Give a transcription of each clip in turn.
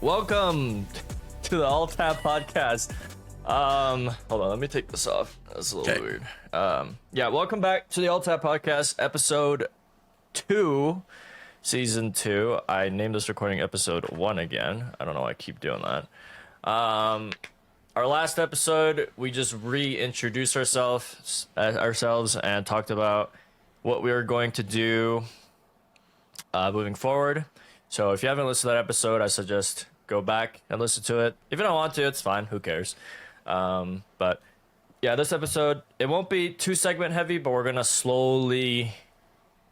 Welcome to the All Tap Podcast. Hold on, let me take this off. That's a little weird. Yeah, welcome back to the All Tap Podcast, episode 2, season 2. I named this recording episode 1 again. I don't know why I keep doing that. Our last episode, we just reintroduced ourselves and talked about what we were going to do moving forward. So if you haven't listened to that episode, I suggest go back and listen to it. If you don't want to, it's fine. Who cares? But yeah, this episode, it won't be too segment heavy, but we're going to slowly,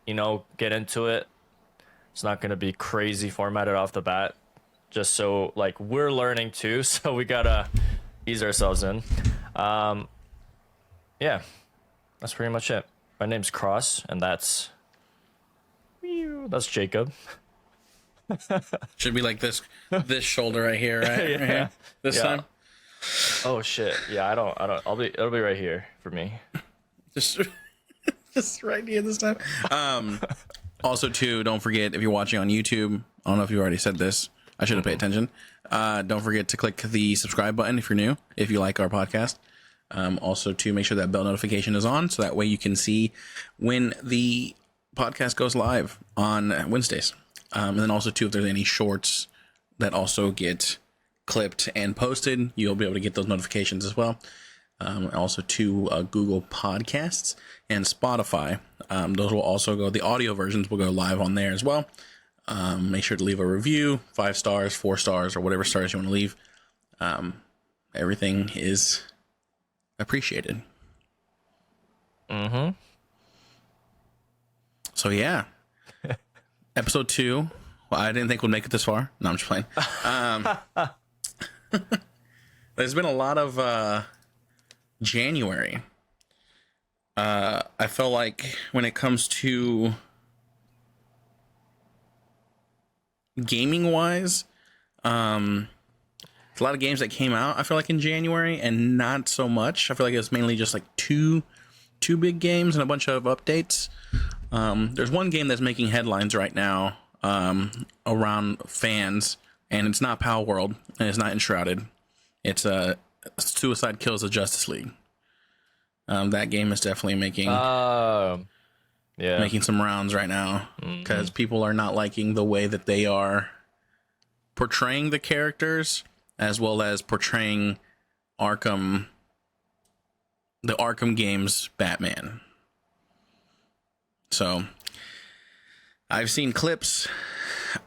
get into it. It's not going to be crazy formatted off the bat, just so we're learning too. So we got to ease ourselves in. Yeah, that's pretty much it. My name's Cross, and that's Jacob. Should be like this shoulder right here, right? Yeah. Right here. This time. Oh shit. Yeah, I don't it'll be right here for me. Just right here this time. Also too, don't forget, if you're watching on YouTube, I don't know if you already said this, I should have paid attention. Don't forget to click the subscribe button if you're new, if you like our podcast. Also to make sure that bell notification is on, so that way you can see when the podcast goes live on Wednesdays. And then also too, if there's any shorts that also get clipped and posted, you'll be able to get those notifications as well. Also to Google Podcasts and Spotify. Those will also go, the audio versions will go live on there as well. Make sure to leave a review, 5 stars, 4 stars, or whatever stars you want to leave. Everything is appreciated. Mm-hmm. So yeah. Episode 2. Well, I didn't think we'd make it this far. No, I'm just playing. There's been a lot of January. I feel like when it comes to gaming wise, a lot of games that came out, I feel like in January, and not so much. I feel like it's mainly just like two big games and a bunch of updates. There's one game that's making headlines right now around fans, and it's not Pal World, and it's not Enshrouded. It's Suicide Kills the Justice League. That game is definitely making some rounds right now, because people are not liking the way that they are portraying the characters, as well as portraying the Arkham games Batman. So I've seen clips,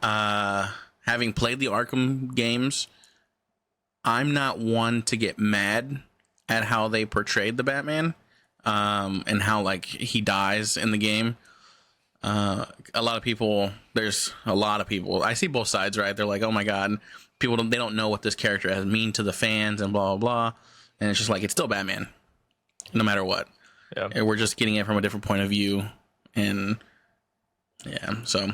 having played the Arkham games. I'm not one to get mad at how they portrayed the Batman, and how he dies in the game. There's a lot of people, I see both sides, right? They're like, oh my God, they don't know what this character has mean to the fans and blah, blah, blah. And it's just it's still Batman, no matter what. Yeah. And we're just getting it from a different point of view. And yeah, so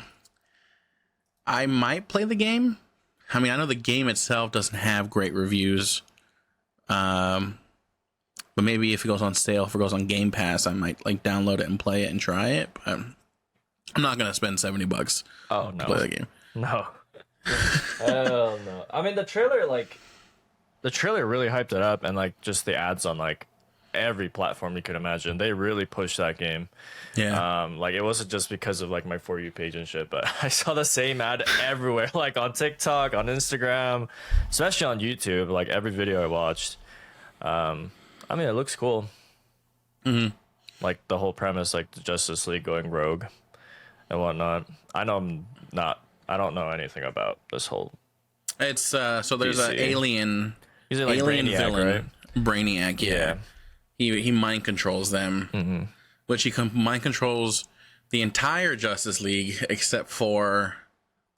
I might play the game. I mean, I know the game itself doesn't have great reviews. But maybe if it goes on sale, if it goes on Game Pass, I might download it and play it and try it. But I'm not going to spend $70 to play the game. No. Hell no. I mean, the trailer really hyped it up, and just the ads on every platform you could imagine, they really pushed that game. Yeah. It wasn't just because of my For You page and shit, but I saw the same ad everywhere, on TikTok, on Instagram, especially on YouTube, every video I watched. I mean, it looks cool. Mm-hmm. The whole premise, the Justice League going rogue and whatnot. I don't know anything about this whole. It's so there's an alien. He's alien Brainiac, villain, right? Brainiac. Yeah. He mind controls them, which he mind controls the entire Justice League except for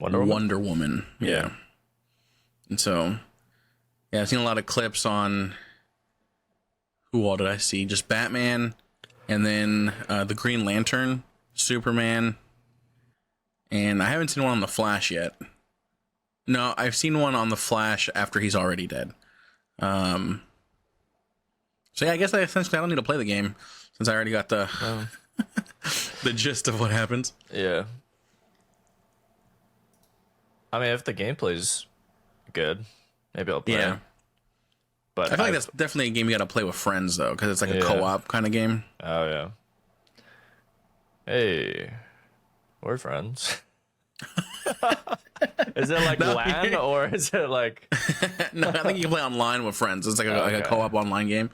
Wonder Woman. Yeah. And so, yeah, I've seen a lot of clips on. Who all did I see? Just Batman, and then the Green Lantern, Superman, and I haven't seen one on the Flash yet. No, I've seen one on the Flash after he's already dead. So yeah, I guess I don't need to play the game since I already got the the gist of what happens. Yeah. I mean, if the gameplay's good. Maybe I'll play. Yeah. It. But I feel like that's definitely a game you got to play with friends, though, because it's like a co-op kind of game. Oh, yeah. Hey, we're friends. Is it like LAN or is it like... No, I think you can play online with friends. It's like a co-op online game.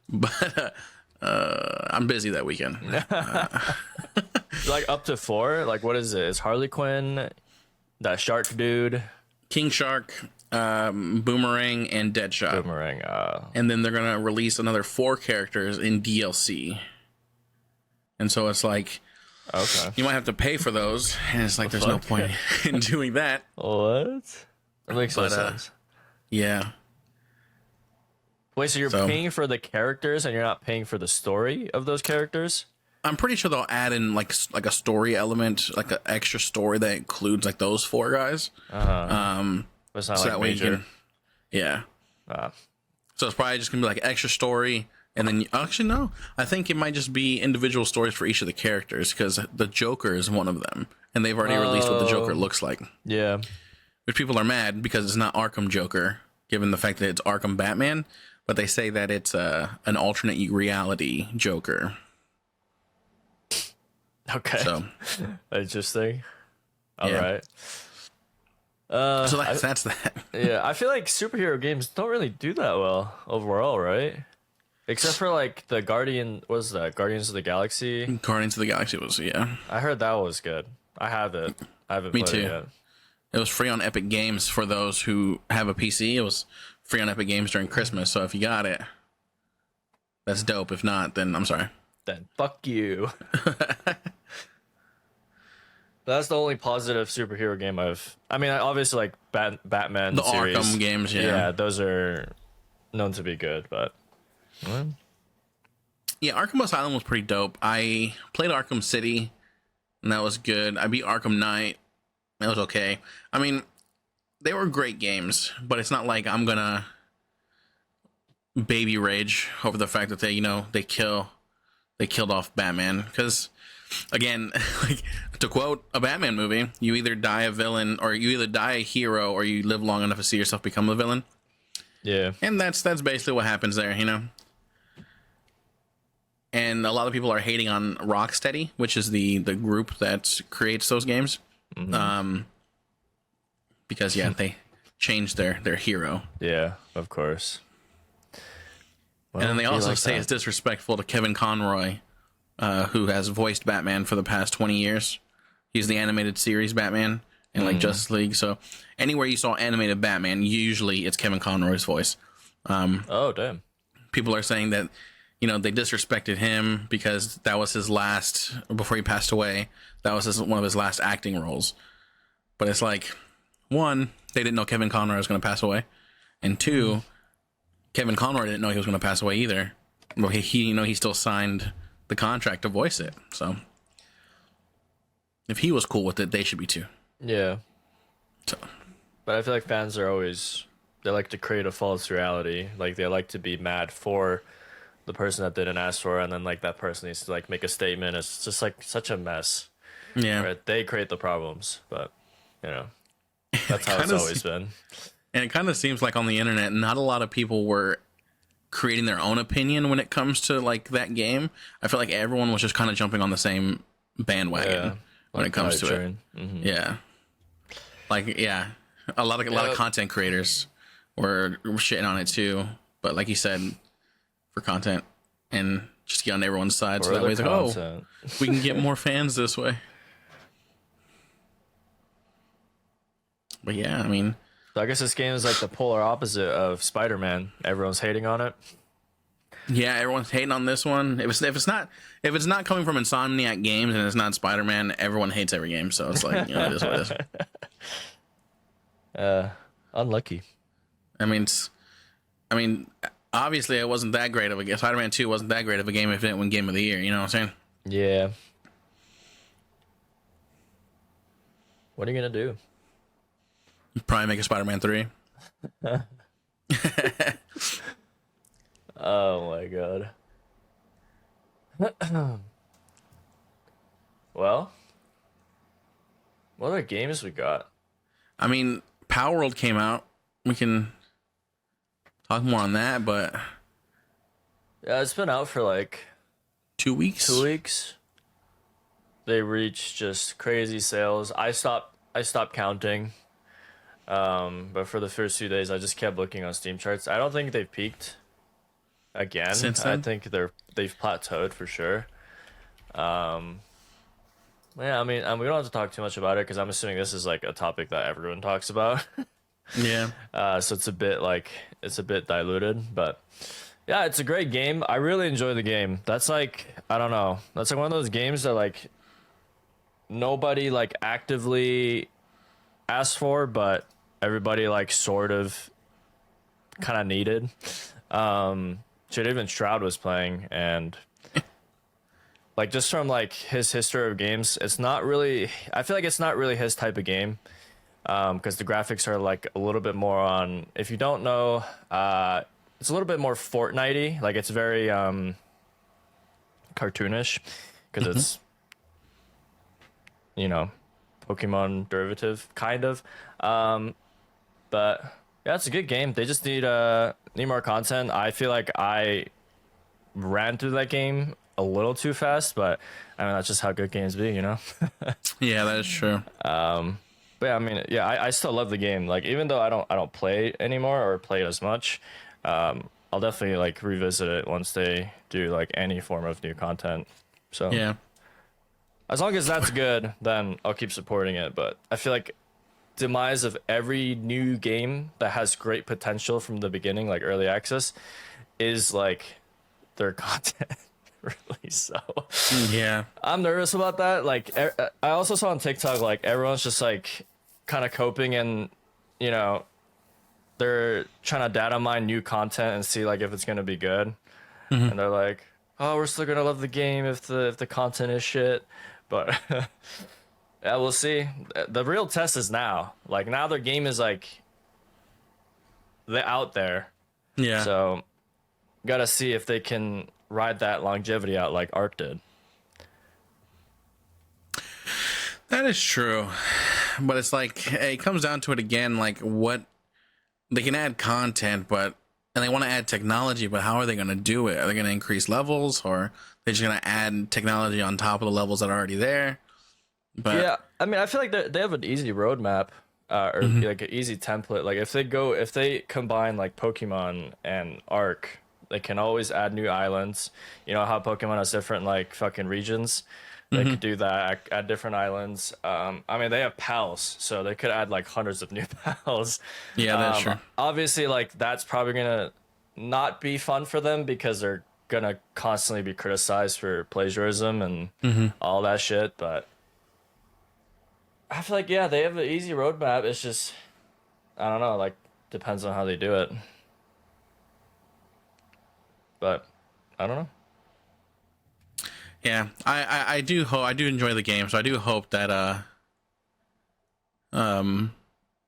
But I'm busy that weekend. Like up to 4? Like what is it? Is Harley Quinn, that shark dude? King Shark, Boomerang, and Deadshot. Boomerang. And then they're going to release another 4 characters in DLC. And so it's like... Okay. You might have to pay for those, and it's like there's no point in doing that. What? That makes no sense. Yeah. Wait, so you're paying for the characters and you're not paying for the story of those characters? I'm pretty sure they'll add in like a story element, like an extra story that includes like those 4 guys. But it's not so like that way major. you can, yeah. So it's probably just gonna be like extra story. And then, actually, no. I think it might just be individual stories for each of the characters because the Joker is one of them. And they've already released what the Joker looks like. Yeah. Which people are mad because it's not Arkham Joker, given the fact that it's Arkham Batman. But they say that it's an alternate reality Joker. Okay. So interesting. All yeah. right. So that's that. Yeah, I feel like superhero games don't really do that well overall, right? Except for like the Guardians of the Galaxy. Guardians of the Galaxy was, yeah. I heard that was good. I have it. I haven't Me played too. it yet. It was free on Epic Games for those who have a PC. It was free on Epic Games during Christmas. So if you got it, that's dope. If not, then I'm sorry. Then fuck you. That's the only positive superhero game I mean, obviously like Batman The series. Arkham games, yeah. Yeah, those are known to be good, but... Yeah, Arkham Asylum was pretty dope. I played Arkham City, and that was good. I beat Arkham Knight. That was okay. I mean, they were great games, but it's not like I'm gonna baby rage over the fact that they killed off Batman. Because, again, like, to quote a Batman movie, you either die a villain, or you either die a hero, or you live long enough to see yourself become a villain. Yeah. And that's basically what happens there, And a lot of people are hating on Rocksteady, which is the group that creates those games. Mm-hmm. Because, they changed their hero. Yeah, of course. Well, and then they also say it's disrespectful to Kevin Conroy, who has voiced Batman for the past 20 years. He's the animated series Batman in like Justice League. So anywhere you saw animated Batman, usually it's Kevin Conroy's voice. Oh, damn. People are saying that, they disrespected him because that was his last, before he passed away, that was one of his last acting roles. But it's like, 1, they didn't know Kevin Conroy was going to pass away. And 2, Kevin Conroy didn't know he was going to pass away either. Well, he still signed the contract to voice it. So if he was cool with it, they should be too. Yeah. So. But I feel like fans are always, they like to create a false reality. Like they like to be mad for the person that didn't ask for, and then like that person needs to like make a statement. It's just like such a mess. Yeah. Right? They create the problems, but that's how it's always been. And it kind of seems like on the internet, not a lot of people were creating their own opinion when it comes to like that game. I feel like everyone was just kind of jumping on the same bandwagon when it comes to it. Mm-hmm. Yeah. Like, a lot of content creators were shitting on it too. But like you said, for content and just get on everyone's side. So that way it's like, we can get more fans this way. But yeah, I mean, so I guess this game is like the polar opposite of Spider-Man. Everyone's hating on it. Yeah, everyone's hating on this one. If it's not coming from Insomniac Games and it's not Spider-Man, everyone hates every game. So it's like, it is what it is. Unlucky. I mean, obviously it wasn't that great of a game. Spider-Man 2 wasn't that great of a game if it didn't win Game of the Year. You know what I'm saying? Yeah. What are you gonna do? Probably make a Spider-Man 3. Oh my god. Well, what other games we got? I mean, Power World came out. we can talk more on that, but Yeah, it's been out for like 2 weeks. 2 weeks. They reached just crazy sales. I stopped counting. But for the first few days, I just kept looking on Steam charts. I don't think they've peaked again. Since then? I think they've plateaued for sure. Yeah, I mean, we don't have to talk too much about it because I'm assuming this is like a topic that everyone talks about. Yeah. So it's a bit diluted, but yeah, it's a great game. I really enjoy the game. That's like, I don't know. That's like one of those games that like nobody like actively asked for, but everybody like sort of kind of needed. Shit, even Shroud was playing, and like just from like his history of games, it's not really. I feel like it's not really his type of game, because the graphics are like a little bit more on. If you don't know, it's a little bit more Fortnite-y. Like it's very cartoonish, because it's, you know, Pokemon derivative kind of. But yeah, it's a good game. They just need more content. I feel like I ran through that game a little too fast, but I mean that's just how good games be, you know. Yeah, that is true. But yeah, I mean, yeah, I still love the game. Like even though I don't play it anymore or play it as much, I'll definitely like revisit it once they do like any form of new content. So Yeah. as long as that's good, then I'll keep supporting it. But I feel like demise of every new game that has great potential from the beginning, like early access, is like their content release. So Yeah. I'm nervous about that. Like I also saw on TikTok, like everyone's just like kind of coping, and you know they're trying to data mine new content and see like if it's gonna be good. And they're like, oh, we're still gonna love the game if the content is shit. But yeah, we'll see. The real test is now. Like now their game is like they're out there. Yeah. So gotta see if they can ride that longevity out like Ark did. That is true. But it's like it comes down to it again, like what they can add content, but and they want to add technology, but how are they going to do it? Are they going to increase levels, or they're just going to add technology on top of the levels that are already there? But Yeah, I mean, I feel like they have an easy roadmap, or like an easy template. Like if they combine like Pokemon and Ark, they can always add new islands. You know how Pokemon has different like fucking regions. They could do that, add different islands. I mean, they have pals, so they could add like hundreds of new pals. yeah, that's true. Obviously, like that's probably gonna not be fun for them because they're gonna constantly be criticized for plagiarism and all that shit. But I feel like yeah, they have an easy roadmap. It's just I don't know, like depends on how they do it. But I don't know. Yeah, I do enjoy the game, so I do hope that they're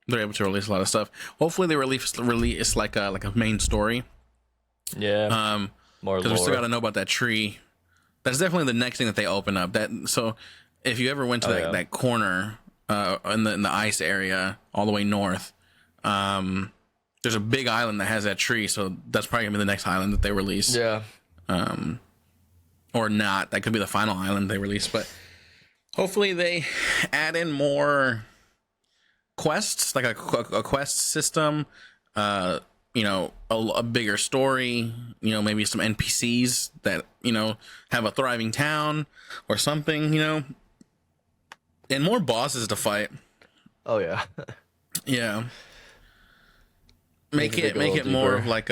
able to release a lot of stuff. Hopefully they release like a main story. Yeah. More because we still lore. got to know about that tree. That's definitely the next thing that they open up. That so if you ever went to that corner in the ice area all the way north, there's a big island that has that tree. So that's probably gonna be the next island that they release. Yeah. Or not. That could be the final island they release. But hopefully they add in more quests, like a quest system. You know, a bigger story. You know, maybe some NPCs that have a thriving town or something. You know, and more bosses to fight. Oh yeah. Yeah. Make it more of like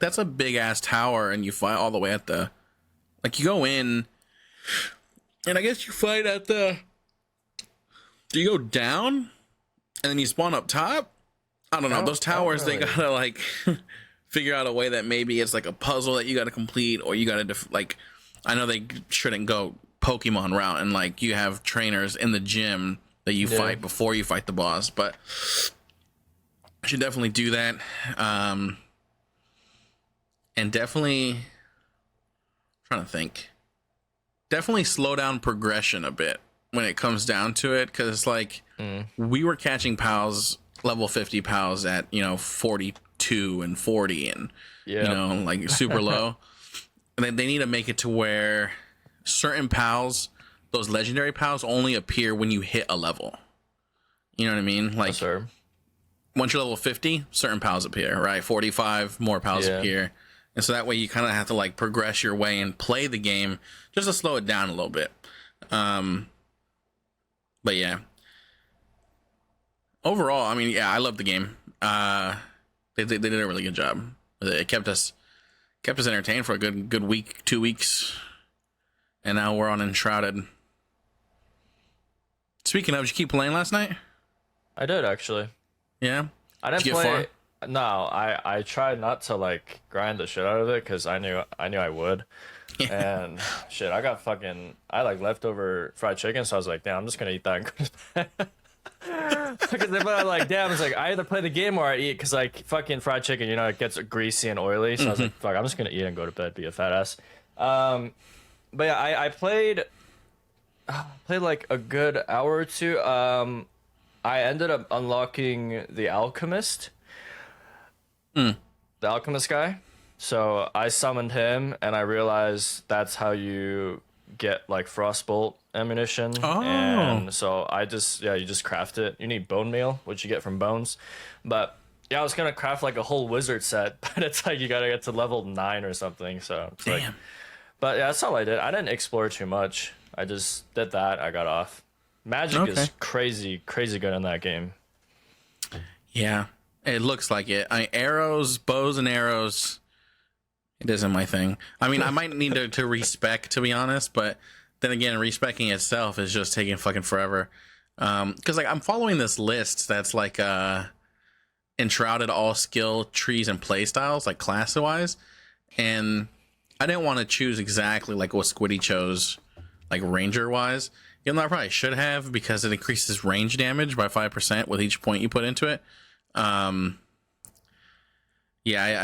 that's a big ass tower, and you fight all the way at the. Like, you go in, and I guess you fight at the... Do you go down, and then you spawn up top? I don't know. Those towers, they gotta, like, figure out a way that maybe it's, like, a puzzle that you gotta complete, or you gotta, like... I know they shouldn't go Pokemon route, and, like, you have trainers in the gym that you fight before you fight the boss, but... I should definitely do that. And definitely... trying to think, definitely slow down progression a bit when it comes down to it, because it's like we were catching pals level 50 pals at 42 and 40 and like super low. And they need to make it to where certain pals, those legendary pals, only appear when you hit a level. You know what I mean? Like, yes, once you're level 50, certain pals appear, right? 45, more pals appear. And so that way you kind of have to like progress your way and play the game just to slow it down a little bit. But yeah. Overall, I mean, I love the game. They did a really good job. It kept us entertained for a good week, 2 weeks. And now we're on Enshrouded. Speaking of, did you keep playing last night? I did, actually. Yeah? I didn't play. No, I tried not to like grind the shit out of it because I knew I would. Yeah. And shit, I like leftover fried chicken, so I was like, damn, I'm just gonna eat that and go to bed. Because if I'm like, damn, it's like I either play the game or I eat, because like fucking fried chicken, it gets greasy and oily. So I was like, fuck, I'm just gonna eat and go to bed, be a fat ass. But yeah, I played like a good hour or two. I ended up unlocking the alchemist. The alchemist guy. So I summoned him, and I realized that's how you get like frostbolt ammunition. Oh. And so you just craft it. You need bone meal, which you get from bones. But yeah, I was gonna craft like a whole wizard set, but it's like you gotta get to level 9 or something. So it's damn. like, but yeah, that's all I did. I didn't explore too much. I just did that. I got off. Magic is crazy good in that game. Yeah, it looks like it. Arrows, bows and arrows, it isn't my thing. I mean, I might need to respec, to be honest, but then again, respecking itself is just taking fucking forever. Because like I'm following this list that's like enshrouded all skill trees and play styles, like class wise, and I didn't want to choose exactly like what Squiddy chose, like ranger wise. Even though I probably should have, because it increases range damage by 5% with each point you put into it. I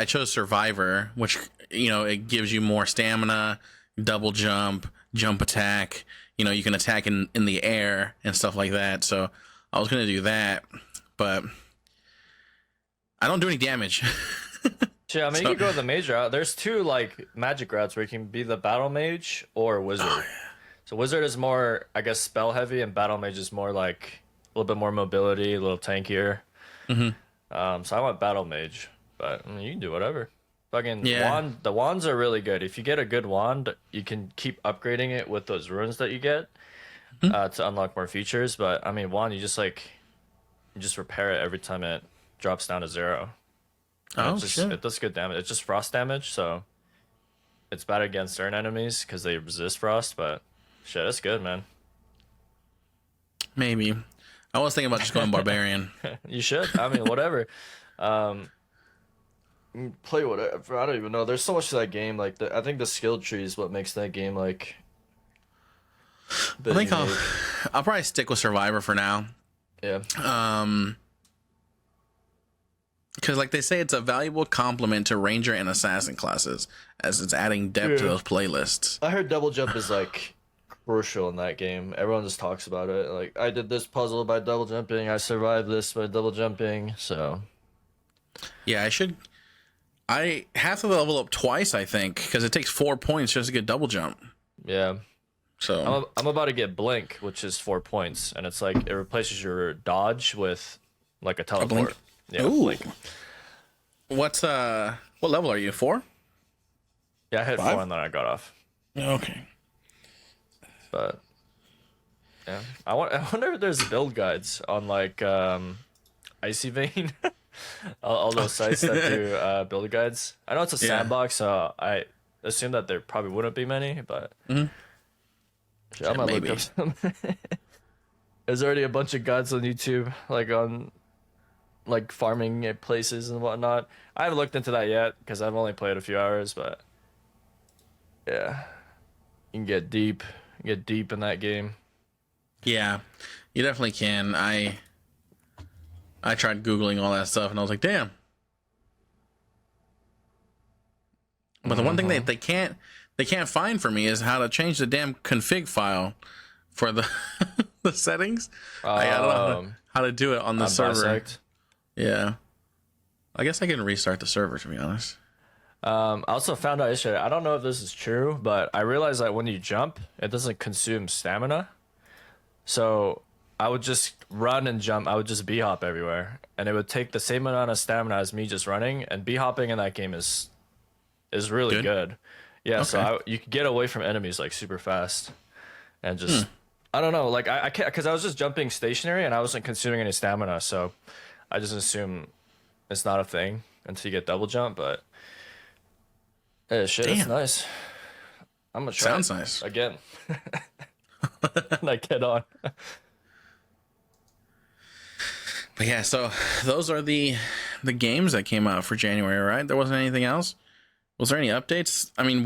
chose survivor, which it gives you more stamina, double jump attack. You can attack in the air and stuff like that. So I was gonna do that, but I don't do any damage. Yeah, I mean, you can go the mage route. There's 2 like magic routes where you can be the battle mage or wizard. Oh, yeah. So wizard is more, I guess, spell heavy, and battle mage is more like a little bit more mobility, a little tankier. So I went battle mage, but I mean, you can do whatever. Fucking wand. The wands are really good. If you get a good wand, you can keep upgrading it with those runes that you get to unlock more features. But I mean, wand, you just repair it every time it drops down to 0. Shit. It does good damage. It's just frost damage, so it's bad against certain enemies because they resist frost, but shit, that's good, man. Maybe. I was thinking about just going barbarian. You should. I mean, whatever. Play whatever. I don't even know. There's so much to that game. Like, I think the skill tree is what makes that game like. I think I'll probably stick with survivor for now. Yeah. Because like they say, it's a valuable complement to ranger and assassin classes, as it's adding depth to those playlists. I heard double jump is like crucial in that game. Everyone just talks about it. Like, I did this puzzle by double jumping. I survived this by double jumping. So yeah, I have to level up twice, I think, because it takes 4 points just to get double jump. Yeah. So I'm about to get blink, which is 4 points, and it's like it replaces your dodge with like a teleport. Yeah. Ooh. Blink. What level are you? 4? Yeah, I hit 5? 4 and then I got off. Okay. But yeah, I wonder if there's build guides on like Icy Vein. all those sites that do build guides. I know it's a sandbox, so I assume that there probably wouldn't be many, but I might look up some. There's already a bunch of guides on YouTube, like on like farming places and whatnot. I haven't looked into that yet because I've only played a few hours, but yeah, you can get deep in that game. Yeah, you definitely can. I tried Googling all that stuff and I was like, damn. But the one thing they can't find for me is how to change the damn config file for the the settings. I don't know how to do it on the server. Yeah. I guess I can restart the server, to be honest. I also found out yesterday, I don't know if this is true, but I realized that when you jump, it doesn't consume stamina. So I would just run and jump. I would just b-hop everywhere. And it would take the same amount of stamina as me just running. And b-hopping in that game is really good. Yeah, Okay. so you could get away from enemies like super fast. And just, I don't know, like I can't, because I was just jumping stationary and I wasn't consuming any stamina. So I just assume it's not a thing until you get double jump, but shit, it's Damn. nice. I'm gonna try Sounds it nice. again. Like head on. But yeah, so those are the games that came out for January, right? There wasn't anything else. Was there any updates? I mean,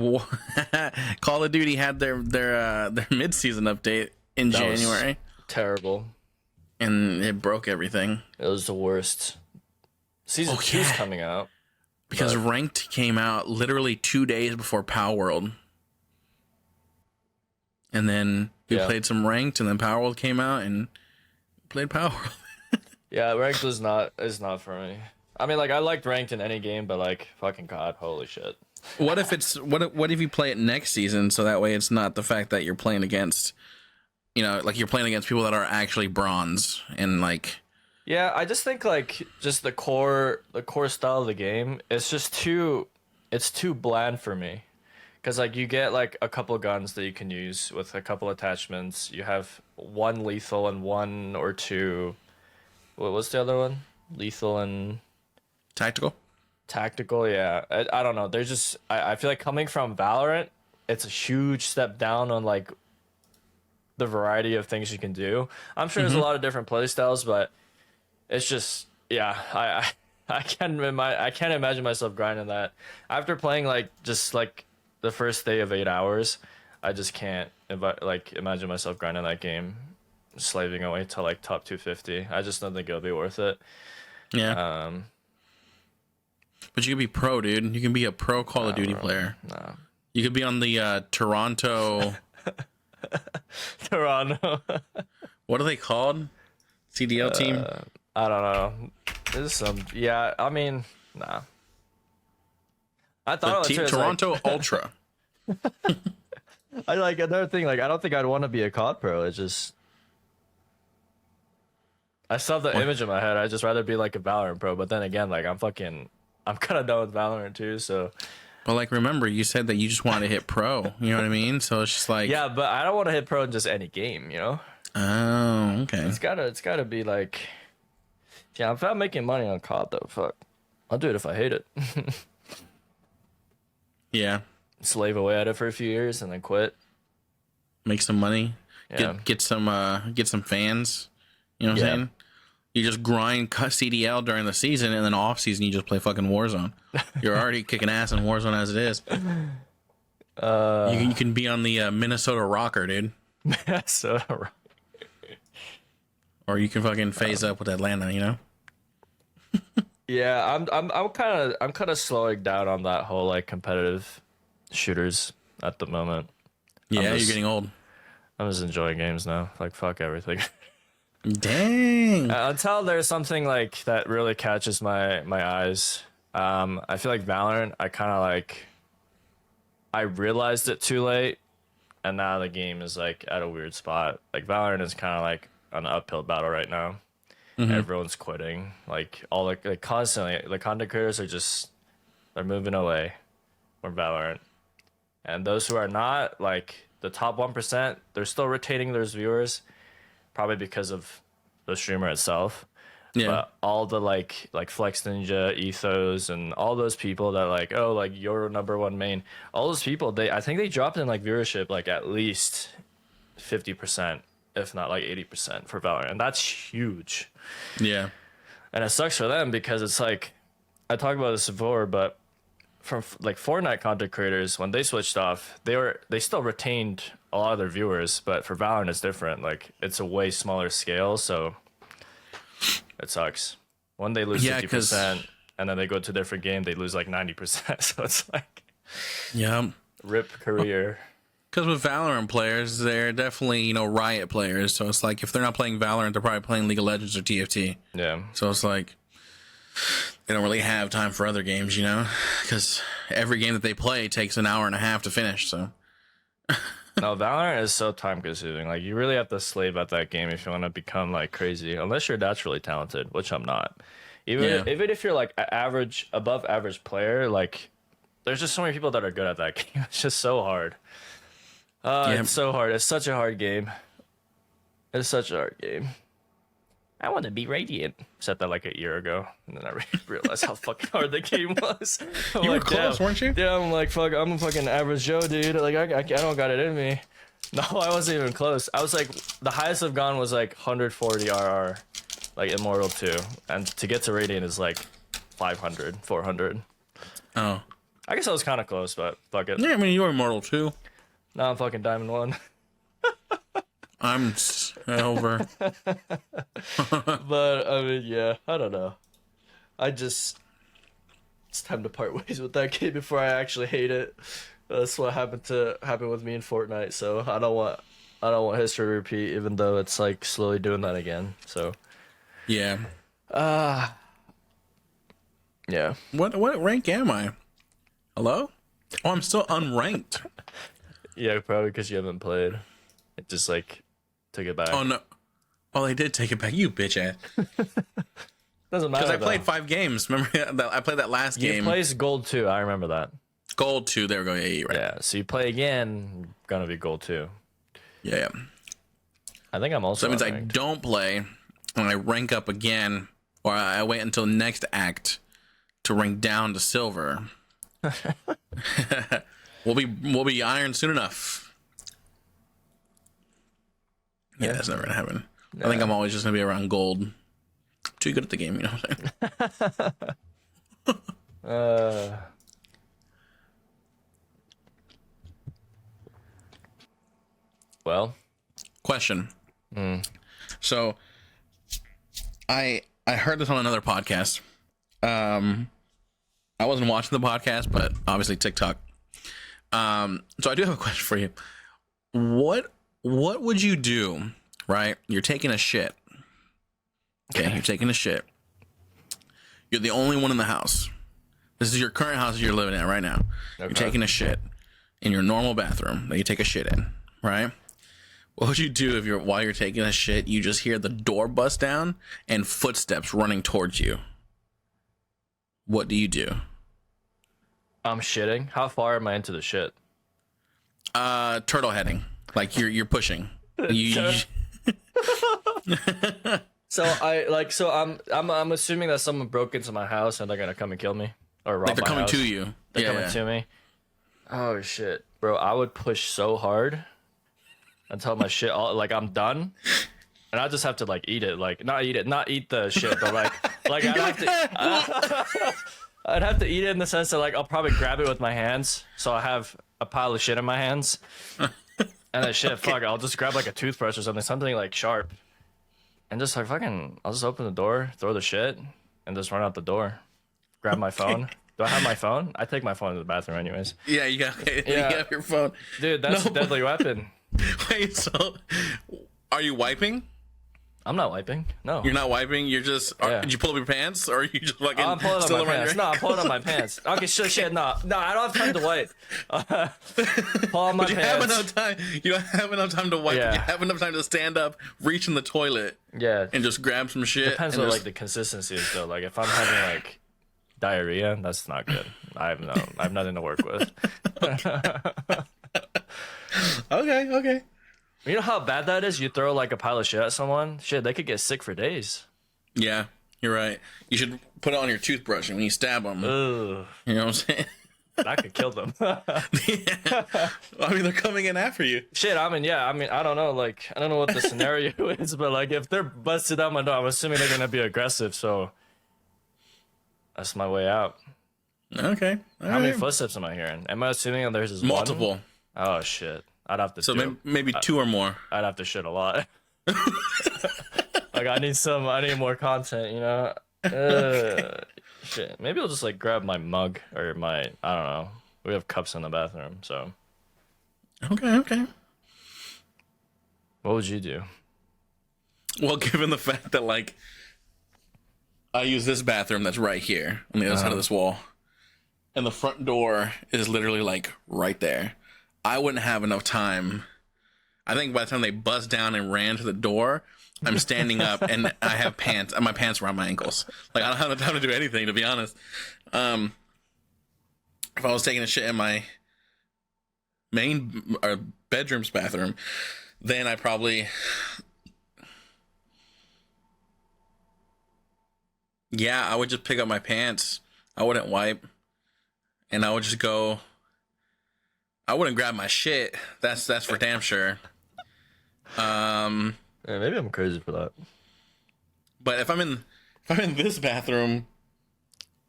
Call of Duty had their mid-season update in January. Terrible. And it broke everything. It was the worst. Season 2's coming out. Because Ranked came out literally 2 days before Power World. And then we played some Ranked, and then Power World came out, and played Power World. Yeah, Ranked is not for me. I mean, like, I liked Ranked in any game, but, like, fucking God, holy shit. What if you play it next season, so that way it's not the fact that you're playing against, like you're playing against people that are actually bronze, and like... Yeah, I just think, like, just the core style of the game, it's too bland for me. Because, like, you get, like, a couple guns that you can use with a couple attachments. You have one lethal and one or two... What's the other one? Lethal and... Tactical, yeah. I don't know. There's just... I feel like coming from Valorant, it's a huge step down on, like, the variety of things you can do. I'm sure there's a lot of different play styles, but it's just... Yeah, I can't imagine myself grinding that. After playing, like, just, like... the first day of 8 hours, I just can't imagine myself grinding that game, slaving away to like top 250. I just don't think it'll be worth it. Yeah. But you can be pro, dude. You can be a pro Call of Duty player. No. You could be on the Toronto. Toronto. What are they called? CDL team. I don't know. There's some. Yeah. I mean, nah. I thought Team Toronto Ultra. I like another thing. Like, I don't think I'd want to be a COD pro. It's just I still have the image in my head. I'd just rather be like a Valorant pro. But then again, like I'm kind of done with Valorant too. So, but like, remember, you said that you just want to hit pro. You know what I mean? So it's just like, yeah, but I don't want to hit pro in just any game. You know? Oh, okay. It's gotta be like, yeah. If I'm making money on COD though, fuck, I'll do it if I hate it. Yeah. Slave away at it for a few years and then quit. Make some money. Yeah. Get some fans. You know what I'm saying? You just grind CDL during the season, and then off season you just play fucking Warzone. You're already kicking ass in Warzone as it is. You can be on the Minnesota Rocker, dude. Minnesota Rocker. Or you can fucking phase up with Atlanta, you know? Yeah, I'm kind of slowing down on that whole like competitive shooters at the moment. Yeah, you're getting old. I'm just enjoying games now. Like fuck everything. Dang. Until there's something like that really catches my eyes. I feel like Valorant. I realized it too late, and now the game is like at a weird spot. Like Valorant is kind of like an uphill battle right now. Everyone's quitting. Like constantly, the content creators they're moving away from Valorant, and those who are not, like the top 1%, they're still retaining those viewers, probably because of the streamer itself. Yeah. But all the like Flex Ninja, Ethos, and all those people that like, oh, like your number one main, all those people, I think they dropped in like viewership like at least 50%, if not like 80% for Valorant, and that's huge. Yeah. And it sucks for them because it's like, I talked about this before, but from like Fortnite content creators, when they switched off, they still retained a lot of their viewers, but for Valorant it's different. Like it's a way smaller scale, so it sucks. When they lose 50% and then they go to a different game, they lose like 90%. So it's like, yeah, rip career. Because with Valorant players, they're definitely, Riot players. So it's like, if they're not playing Valorant, they're probably playing League of Legends or TFT. Yeah. So it's like, they don't really have time for other games, you know, because every game that they play takes an hour and a half to finish. So No, Valorant is so time consuming. Like, you really have to slave at that game if you want to become like crazy. Unless you're naturally talented, which I'm not. Even if you're like an average, above average player, like there's just so many people that are good at that game. It's just so hard. It's so hard. It's such a hard game. It's such a hard game. I want to be Radiant. Said that like a year ago, and then I realized how fucking hard the game was. You were close, weren't you? Yeah, I'm like, fuck, I'm a fucking average Joe, dude. Like, I don't got it in me. No, I wasn't even close. I was like, the highest I've gone was like 140 RR, like Immortal 2. And to get to Radiant is like 500, 400. Oh. I guess I was kind of close, but fuck it. Yeah, I mean, you were Immortal 2. Now I'm fucking Diamond 1. I'm over. But, I mean, yeah, I don't know. It's time to part ways with that game before I actually hate it. That's what happened with me in Fortnite, so I don't want history to repeat, even though it's like slowly doing that again. So yeah. Yeah. What rank am I? Hello? Oh, I'm still unranked. Yeah, probably because you haven't played. It just like took it back. Oh no. Oh, they did take it back. You bitch ass. Doesn't matter. Because I played 5 games. Remember that I played that last game. You plays Gold 2. I remember that. Gold 2. There we go. Yeah, you're right. Yeah. So you play again, gonna be Gold 2. Yeah. I think I'm also. So that means unranked. I don't play, and I rank up again, or I wait until next act to rank down to silver. We'll be iron soon enough. Yeah, that's never gonna happen. Yeah. I think I'm always just gonna be around gold. I'm too good at the game, you know what I'm saying? Well, question. So, I heard this on another podcast. I wasn't watching the podcast, but obviously TikTok. So I do have a question for you. What would you do? Right, you're taking a shit. Okay, you're taking a shit. You're the only one in the house. This is your current house you're living in right now. Okay. You're taking a shit in your normal bathroom that you take a shit in, right? What would you do if while you're taking a shit, you just hear the door bust down and footsteps running towards you? What do you do? I'm shitting. How far am I into the shit? Turtle heading. Like you're pushing. So I'm assuming that someone broke into my house and they're gonna come and kill me or rob like they're my coming house. to you. They're coming to me. Oh shit, bro! I would push so hard until my shit I'm done, and I just have to like eat it, like not eat the shit, but like I'd have to eat it in the sense that like I'll probably grab it with my hands, so I have a pile of shit in my hands, and that shit, fuck, I'll just grab like a toothbrush or something like sharp, and just like I'll just open the door, throw the shit, and just run out the door, grab my phone. Do I have my phone? I take my phone to the bathroom anyways. Yeah, you have your phone. Dude, that's a deadly weapon. Wait, so are you wiping? I'm not wiping. No. You're not wiping? You're just... Did you pull up your pants? Or are you just fucking... I'm pulling up my pants. No, I'm pulling up my pants. Okay, shit, no. No, I don't have time to wipe. Pull up my pants. You don't have enough time to wipe. Yeah. You have enough time to stand up, reach in the toilet. Yeah. And just grab some shit. Depends what, like, the consistency is, though. Like, if I'm having, like, diarrhea, that's not good. I have nothing to work with. Okay. You know how bad that is? You throw like a pile of shit at someone, shit, they could get sick for days. Yeah, you're right. You should put it on your toothbrush, and when you stab them, ugh. You know what I'm saying? That could kill them. Yeah. I mean, they're coming in after you. Shit, I don't know. Like, I don't know what the scenario is, but like, if they're busted down my door, I'm assuming they're gonna be aggressive. So that's my way out. Okay. How many footsteps am I hearing? Am I assuming that there's just multiple? One? Oh shit. I'd have to. So maybe 2 or more. I'd have to shit a lot. Like I need more content, you know. Shit. Maybe I'll just like grab my mug or I don't know. We have cups in the bathroom, so. Okay. What would you do? Well, given the fact that like I use this bathroom that's right here on the other side of this wall. And the front door is literally like right there. I wouldn't have enough time. I think by the time they buzzed down and ran to the door, I'm standing up and I have pants, and my pants around my ankles. Like, I don't have enough time to do anything, to be honest. If I was taking a shit in my main bedroom's bathroom, then I probably... Yeah, I would just pick up my pants. I wouldn't wipe. And I would just go... I wouldn't grab my shit. That's for damn sure. Yeah, maybe I'm crazy for that. But if I'm in this bathroom,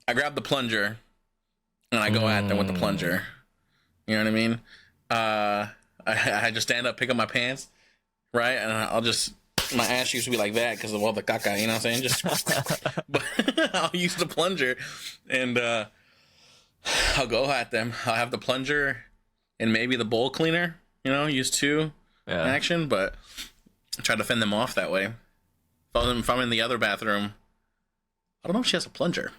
I grab the plunger and I go at them with the plunger. You know what I mean? I just stand up, pick up my pants, right? And I'll just... My ass used to be like that because of all the caca, you know what I'm saying? Just, but I'll use the plunger and I'll go at them. I'll have the plunger and maybe the bowl cleaner, use two in action, but try to fend them off that way. If I'm in the other bathroom, I don't know if she has a plunger.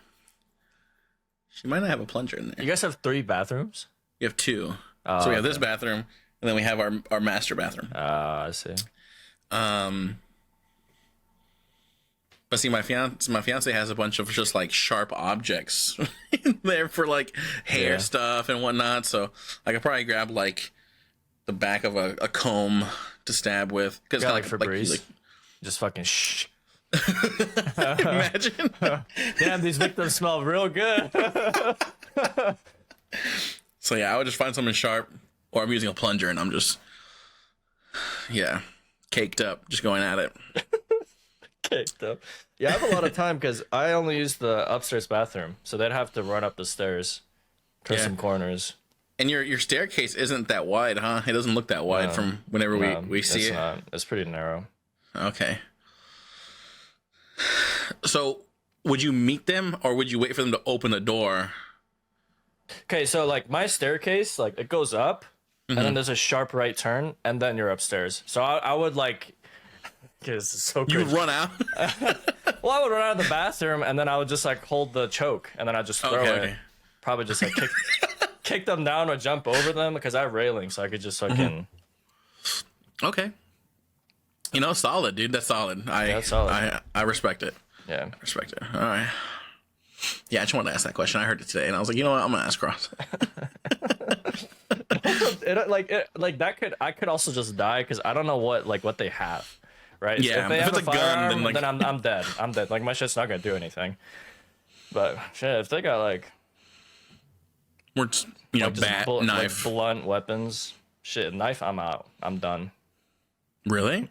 She might not have a plunger in there. You guys have 3 bathrooms? You have 2. So we have this bathroom, and then we have our master bathroom. I see. But see, my fiance has a bunch of just like sharp objects in there for like hair stuff and whatnot. So I could probably grab like the back of a comb to stab with. Cause got like Febreze. Like, just fucking shh. Imagine. Damn, these victims smell real good. So yeah, I would just find something sharp, or I'm using a plunger and I'm just, caked up, just going at it. Caked up. Yeah, I have a lot of time because I only use the upstairs bathroom, so they'd have to run up the stairs, turn some corners. And your staircase isn't that wide, huh? It doesn't look that wide from whenever we see it. Not. It's pretty narrow. Okay. So, would you meet them, or would you wait for them to open the door? Okay, so like my staircase, like it goes up, and then there's a sharp right turn, and then you're upstairs. So I would like. Because it's so crazy. You would run out? Well, I would run out of the bathroom, and then I would just like hold the choke, and then I'd just throw it. Okay. Probably just like kick them down or jump over them because I have railings, so I could just fucking. Okay. Solid, dude. That's solid. That's solid. I respect it. Yeah. I respect it. All right. Yeah, I just wanted to ask that question. I heard it today, and I was like, you know what? I'm gonna ask Ross. I could also just die because I don't know what they have. Right? Yeah, if they have it's a gun, then I'm dead. I'm dead. Like, my shit's not gonna do anything. But shit, if they got like, bat, knife, like blunt weapons, shit, knife, I'm out. I'm done. Really?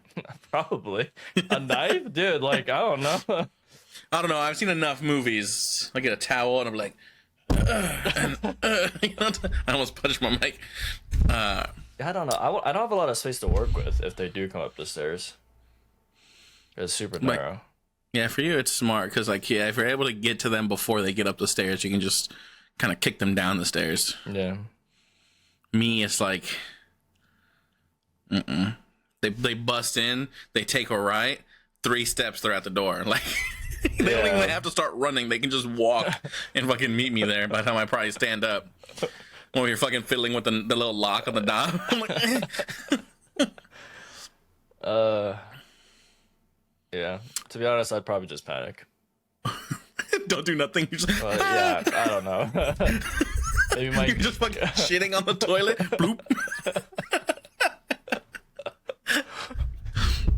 Probably a knife, dude. Like, I don't know. I don't know. I've seen enough movies. I get a towel and I'm like, I almost punched my mic. I don't know. I don't have a lot of space to work with if they do come up the stairs. It's super narrow. Yeah, for you it's smart because if you're able to get to them before they get up the stairs, you can just kind of kick them down the stairs. Yeah. Me, it's like, They bust in, they take a right, 3 steps they're at the door. Like they don't even have to start running; they can just walk and fucking meet me there. By the time I probably stand up, when you're fucking fiddling with the little lock on the knob, I'm like, Yeah. To be honest, I'd probably just panic. Don't do nothing. You're just like, yeah, I don't know. Maybe you're just fucking shitting on the toilet. Bloop.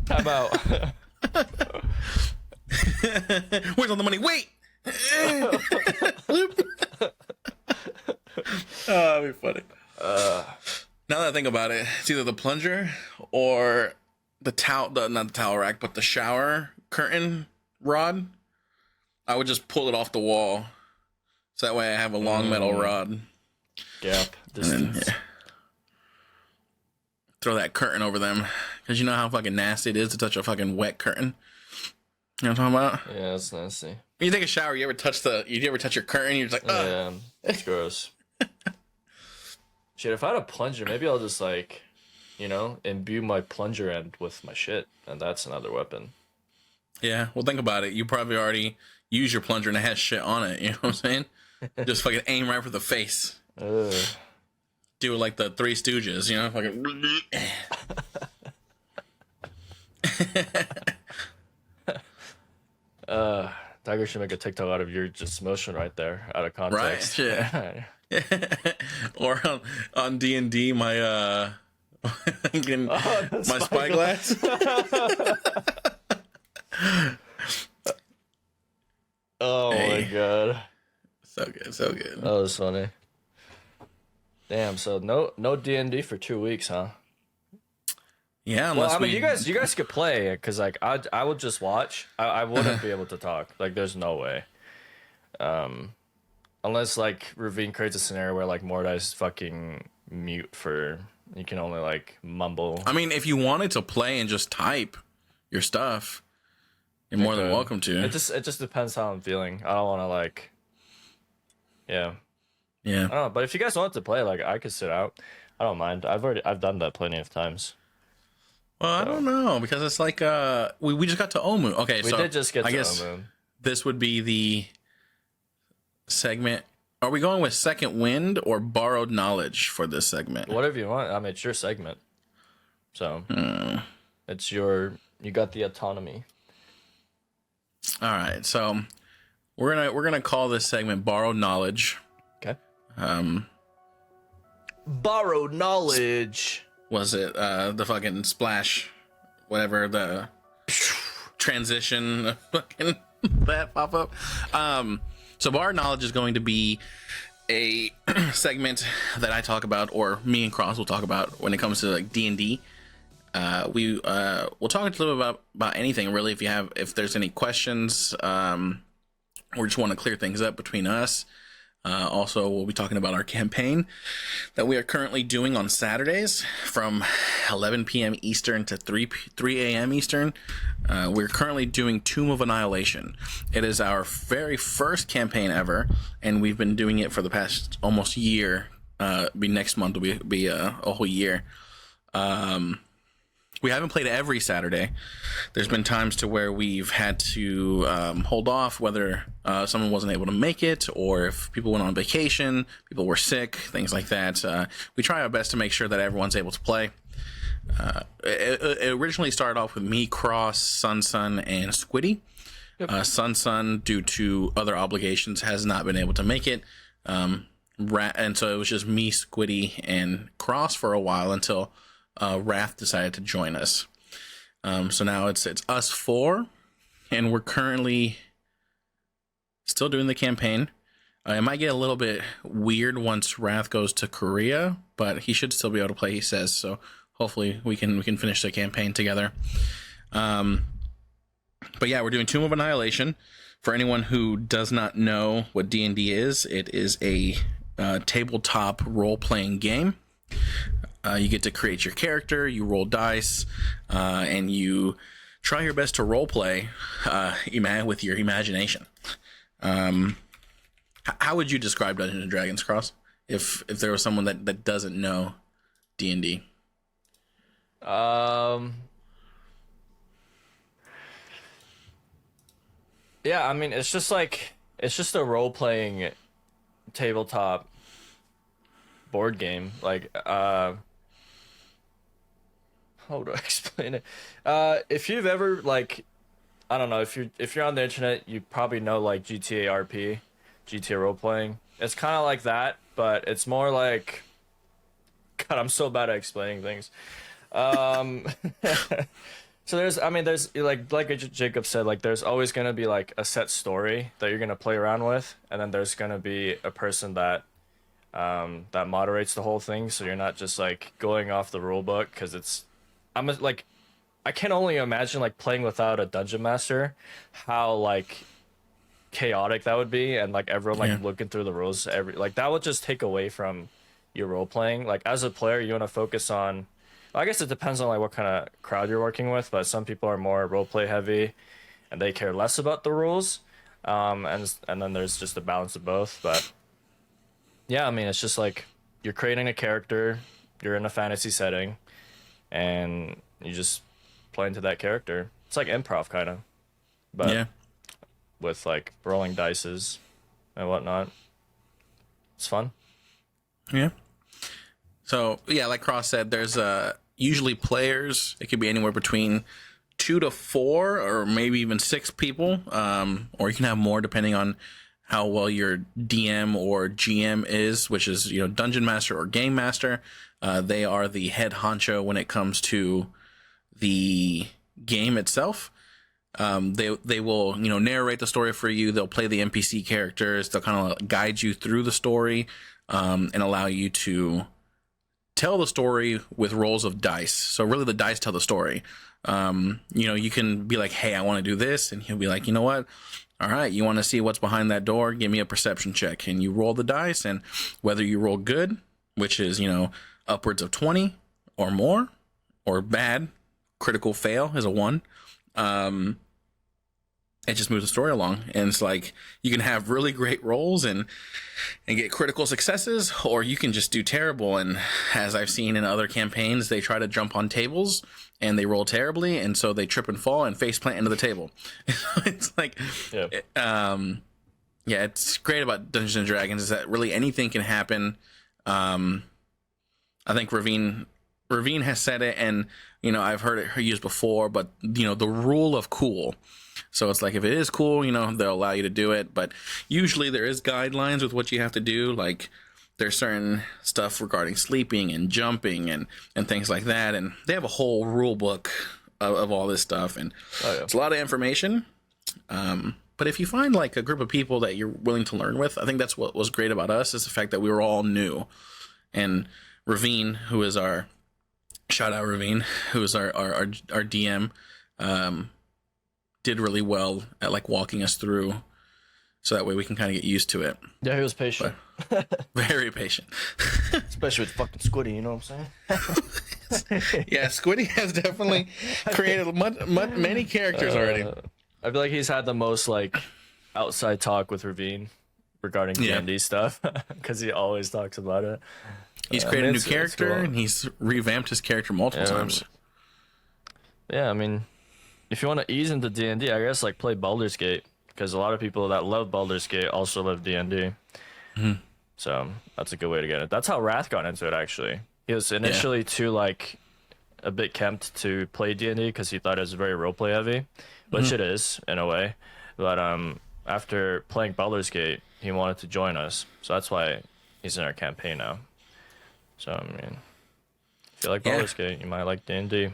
How about? Where's all the money? Wait. Oh, that'd be funny. Now that I think about it, it's either the plunger or the towel, not the towel rack, but the shower curtain rod. I would just pull it off the wall, so that way I have a long metal rod. Gap distance. Then, throw that curtain over them, because you know how fucking nasty it is to touch a fucking wet curtain. You know what I'm talking about? Yeah, it's nasty. When you take a shower, you ever touch your curtain? You're just like, ugh. Yeah, it's gross. Shit, if I had a plunger, maybe I'll just imbue my plunger end with my shit, and that's another weapon. Yeah, well, think about it. You probably already use your plunger and it has shit on it. You know what I'm saying? Just fucking aim right for the face. Ugh. Do it like the Three Stooges, you know? Fucking. Tiger should make a TikTok out of your just motion right there, out of context. Right? Yeah. Or on D&D, my my spyglass. Oh my god. So good, so good. That was funny. Damn, so no D&D for 2 weeks, huh? Yeah, Well, I mean, you guys could play, because like I would just watch. I wouldn't be able to talk. Like, there's no way. Unless like Ravine creates a scenario where like Mordai's fucking mute for, you can only like mumble. I mean, if you wanted to play and just type your stuff, you're more than welcome to. It just depends how I'm feeling. I don't want to like. Yeah. Yeah. I don't know, but if you guys want to play, like, I could sit out. I don't mind. I've done that plenty of times. Well, I don't know, because it's like we just got to Omu. Okay, We so did just get to I guess Omu. this would be the segment. Are we going with Second Wind or Borrowed Knowledge for this segment? Whatever you want. I mean, it's your segment. So it's you got the autonomy. All right, so we're gonna call this segment Borrowed Knowledge. Okay. Borrowed knowledge. Was it the fucking splash, whatever the transition fucking that pop up? So Borrowed Knowledge is going to be a segment that I talk about, or me and Cross will talk about when it comes to like D&D. We'll talk a little bit about anything really. If there's any questions, or just want to clear things up between us. Also, we'll be talking about our campaign that we are currently doing on Saturdays from 11 p.m. Eastern to 3 a.m. Eastern. We're currently doing Tomb of Annihilation. It is our very first campaign ever, and we've been doing it for the past almost year. Next month will be a whole year. We haven't played every Saturday. There's been times to where we've had to hold off, whether someone wasn't able to make it, or if people went on vacation, people were sick, things like that. We try our best to make sure that everyone's able to play. It originally started off with me, Cross, Sun, and Squiddy. Yep. Sun, due to other obligations, has not been able to make it. And so it was just me, Squiddy, and Cross for a while until Wrath decided to join us. So now it's us four, and we're currently still doing the campaign. It might get a little bit weird once Wrath goes to Korea, but he should still be able to play, he says. So hopefully we can finish the campaign together. But yeah, we're doing Tomb of Annihilation. For anyone who does not know what D&D is, it is a tabletop role-playing game. You get to create your character, you roll dice, and you try your best to roleplay with your imagination. How would you describe Dungeons and Dragons, Cross? If there was someone that doesn't know D&D? Yeah, I mean, it's just a role-playing tabletop board game. Like, how do I explain it? If you've ever, like, I don't know, if you're on the internet, you probably know like GTA RP, GTA role playing. It's kind of like that, but it's more like, God, I'm so bad at explaining things. So there's like Jacob said, like there's always gonna be like a set story that you're gonna play around with, and then there's gonna be a person that moderates the whole thing, so you're not just like going off the rule book, because I can only imagine like playing without a dungeon master, how like chaotic that would be, and like everyone like looking through the rules that would just take away from your role playing. Like as a player, you want to focus on, I guess it depends on like what kind of crowd you're working with, but some people are more role play heavy and they care less about the rules, and then there's just a balance of both. But yeah, I mean, it's just like you're creating a character, you're in a fantasy setting, and you just play into that character. It's like improv kind of. But with like rolling dices and whatnot. It's fun. Yeah. So yeah, like Cross said, there's usually players. It could be anywhere between 2 to 4 or maybe even 6 people, or you can have more depending on how well your DM or GM is, which is, you know, Dungeon Master or Game Master. They are the head honcho when it comes to the game itself. They will, you know, narrate the story for you. They'll play the NPC characters. They'll kind of guide you through the story, and allow you to tell the story with rolls of dice. So really the dice tell the story. You know, you can be like, hey, I want to do this. And he'll be like, you know what? All right, you want to see what's behind that door? Give me a perception check. And you roll the dice, and whether you roll good, which is, you know, upwards of 20 or more, or bad, critical fail is a 1. It just moves the story along. And it's like, you can have really great rolls and get critical successes, or you can just do terrible. And as I've seen in other campaigns, they try to jump on tables and they roll terribly, and so they trip and fall and face plant into the table. It's like, yeah, it's great about Dungeons and Dragons is that really anything can happen. I think Ravine has said it, and, you know, I've heard it used before, but, you know, the rule of cool. So it's like, if it is cool, you know, they'll allow you to do it. But usually there is guidelines with what you have to do. Like, there's certain stuff regarding sleeping and jumping and things like that. And they have a whole rule book of all this stuff. And it's a lot of information. But if you find like a group of people that you're willing to learn with, I think that's what was great about us, is the fact that we were all new. And Ravine, who is our, shout out Ravine, who is our DM, did really well at like walking us through, so that way we can kind of get used to it. Yeah, he was patient. Very patient. Especially with fucking Squiddy, you know what I'm saying? Yeah, Squiddy has definitely created many characters already. I feel like he's had the most like outside talk with Ravine regarding D&D stuff, because he always talks about it. He's created a new character, cool. And he's revamped his character multiple times. Yeah, I mean, if you want to ease into D&D, I guess like play Baldur's Gate, because a lot of people that love Baldur's Gate also love D&D. Mm-hmm. So that's a good way to get it. That's how Wrath got into it, actually. He was initially too like a bit kempt to play D&D because he thought it was very roleplay heavy, which it is in a way. But after playing Baldur's Gate, he wanted to join us, so that's why he's in our campaign now. So I mean, if you like Baldur's Gate, you might like D&D.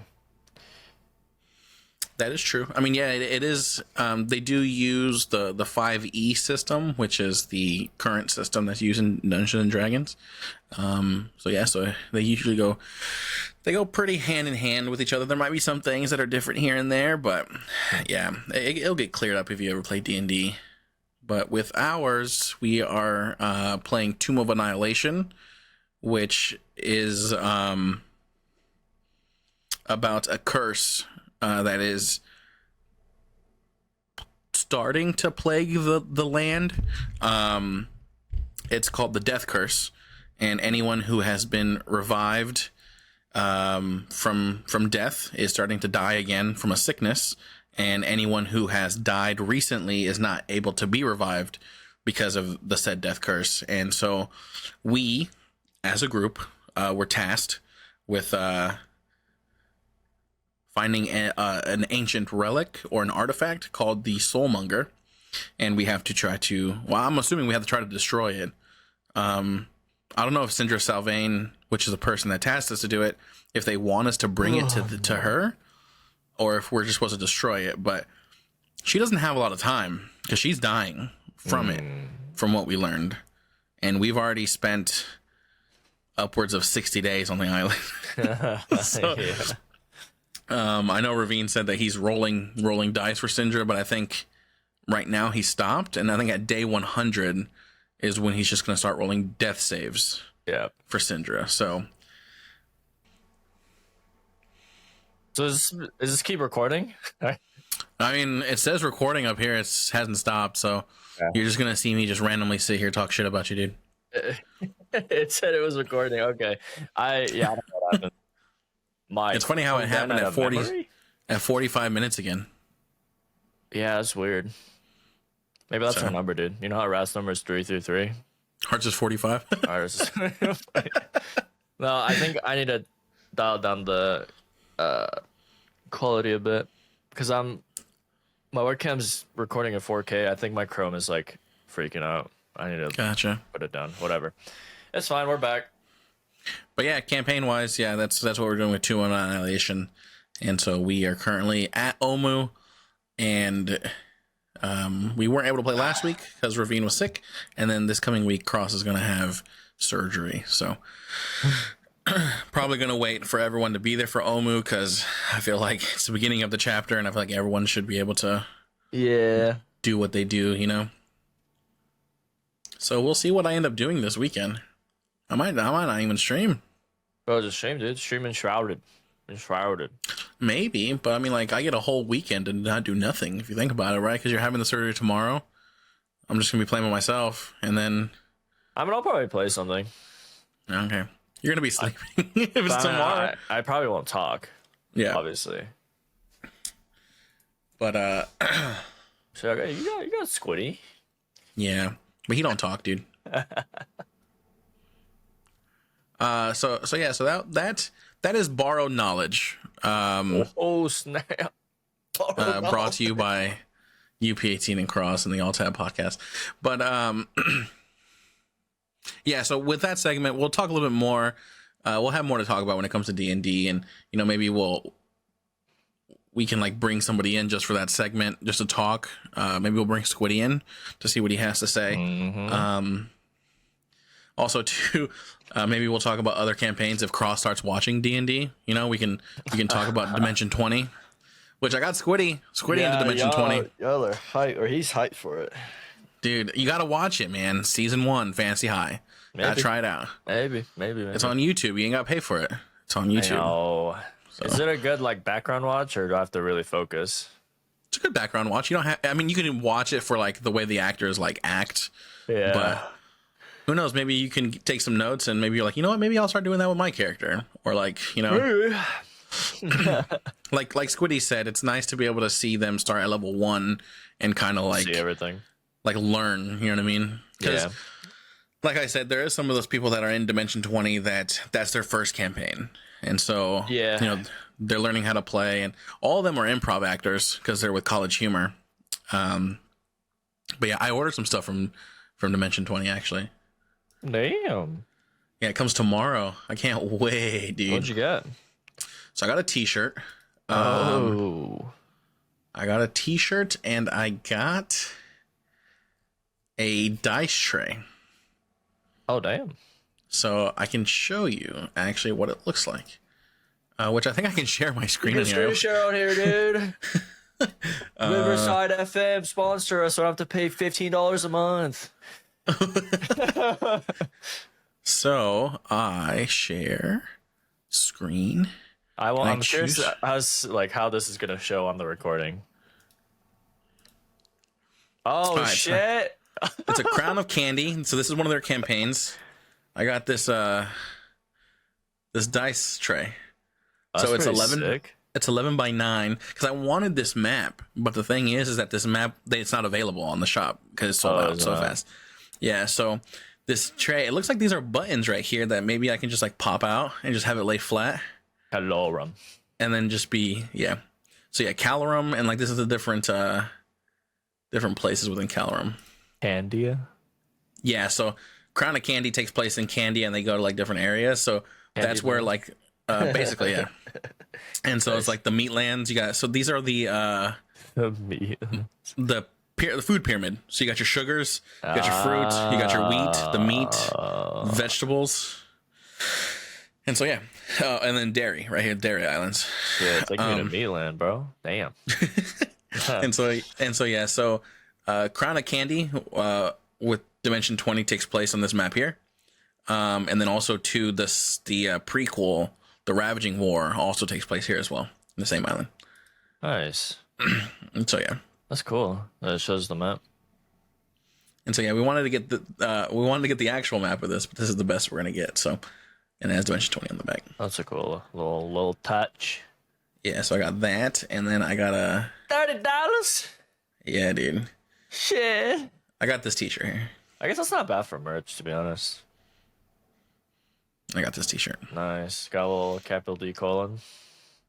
That is true. I mean, yeah, it is. They do use the 5e system, which is the current system that's used in Dungeons and Dragons. So they usually go pretty hand in hand with each other. There might be some things that are different here and there, but yeah, it'll get cleared up if you ever play D&D. But with ours, we are playing Tomb of Annihilation, which is about a curse that is starting to plague the land. It's called the Death Curse, and anyone who has been revived from death is starting to die again from a sickness, and anyone who has died recently is not able to be revived because of the said Death Curse. And so we, as a group, were tasked with finding an ancient relic or an artifact called the Soulmonger, and we have to try to, well, I'm assuming we have to try to destroy it. I don't know if Syndra Salvain, which is the person that tasked us to do it, if they want us to bring it to her, or if we're just supposed to destroy it. But she doesn't have a lot of time, because she's dying from it, from what we learned. And we've already spent upwards of 60 days on the island. I know Ravine said that he's rolling dice for Syndra, but I think right now he stopped, and I think at day 100 is when he's just going to start rolling death saves for Syndra. So is this keep recording? I mean, it says recording up here. It hasn't stopped, so you're just going to see me just randomly sit here talk shit about you, dude. It said it was recording. Okay. I don't know what happened. It's funny how it happened at 45 minutes again. Yeah, that's weird. Maybe that's our number, dude. You know how Rat's number is 333? Hearts is 45. Ours. No, I think I need to dial down the quality a bit because my webcam's recording at 4K. I think my Chrome is like freaking out. I need to put it down. Whatever. It's fine. We're back. But yeah, campaign wise, yeah, that's what we're doing with 2-1 Annihilation. And so we are currently at Omu, and we weren't able to play last week because Ravine was sick, and then this coming week Cross is going to have surgery, so probably going to wait for everyone to be there for Omu because I feel like it's the beginning of the chapter, and I feel like everyone should be able to do what they do, you know. So we'll see what I end up doing this weekend. I might not even stream. Bro, just stream, dude. Stream Enshrouded. Maybe, but I mean, like, I get a whole weekend to not do nothing, if you think about it, right? Because you're having the surgery tomorrow. I'm just going to be playing with myself, and then... I mean, I'll probably play something. Okay. You're going to be sleeping if it's tomorrow. I probably won't talk. Yeah. Obviously. But, So, okay, you got Squiddy. Yeah. But he don't talk, dude. So that is borrowed knowledge. Oh snap! Brought to you by UP18 and Cross and the All Tab podcast. But yeah. So with that segment, we'll talk a little bit more. We'll have more to talk about when it comes to D&D, and you know, maybe we can like bring somebody in just for that segment, just to talk. Maybe we'll bring Squiddy in to see what he has to say. Mm-hmm. Also, too, maybe we'll talk about other campaigns if Cross starts watching D&D. You know, we can talk about Dimension 20, which I got Squiddy into Dimension 20. Y'all are hyped, or he's hyped for it. Dude, you got to watch it, man. Season 1, Fantasy High. Gotta try it out. Maybe. It's on YouTube. You ain't got to pay for it. It's on YouTube. So. Is it a good like background watch, or do I have to really focus? It's a good background watch. You don't have. I mean, you can watch it for like the way the actors like act. Yeah. But who knows? Maybe you can take some notes, and maybe you're like, you know what? Maybe I'll start doing that with my character, or like, you know, like Squiddy said, it's nice to be able to see them start at level 1 and kind of like see everything, like learn. You know what I mean? Yeah. Like I said, there is some of those people that are in Dimension 20 that's their first campaign. And so, you know, they're learning how to play, and all of them are improv actors because they're with College Humor. But yeah, I ordered some stuff from Dimension 20 actually. Damn. Yeah, it comes tomorrow. I can't wait, dude. What'd you get? So I got a T-shirt. I got a T-shirt, and I got a dice tray. Oh, damn. So I can show you actually what it looks like, which I think I can share my screen. You can screen share on here, dude. Riverside FM sponsor us, so I don't have to pay $15 a month. So I share screen. I'm curious how this is gonna show on the recording. Oh, right, shit! It's a crown of candy. So this is one of their campaigns. I got this this dice tray. That's so it's 11. Sick. It's 11 by 9 because I wanted this map, but the thing is that this map it's not available on the shop because it's sold out so fast. Yeah, so this tray, it looks like these are buttons right here that maybe I can just like pop out and just have it lay flat. Calorum. And then just be So yeah, Calorum, and like this is the different places within Calorum. Candia. Yeah, so Crown of Candy takes place in Candia, and they go to like different areas. So that's where like basically And so it's like the meat lands you got. So these are the food pyramid. So you got your sugars, you got your fruit, you got your wheat, the meat, vegetables, and so and then dairy right here, Dairy Islands. Yeah, it's like you're in a meat land, bro. Damn. So Crown of Candy with Dimension 20 takes place on this map here, and then also the prequel, the Ravaging War, also takes place here as well, in the same island. Nice. And so that's cool. It shows the map. And so we wanted to get the actual map of this, but this is the best we're gonna get. So, and it has Dimension 20 on the back. That's a cool little touch. Yeah, so I got that, and then I got a $30. Yeah, dude. Shit. I got this t-shirt here. I guess that's not bad for merch, to be honest. I got this t-shirt. Nice. Got a little capital D colon.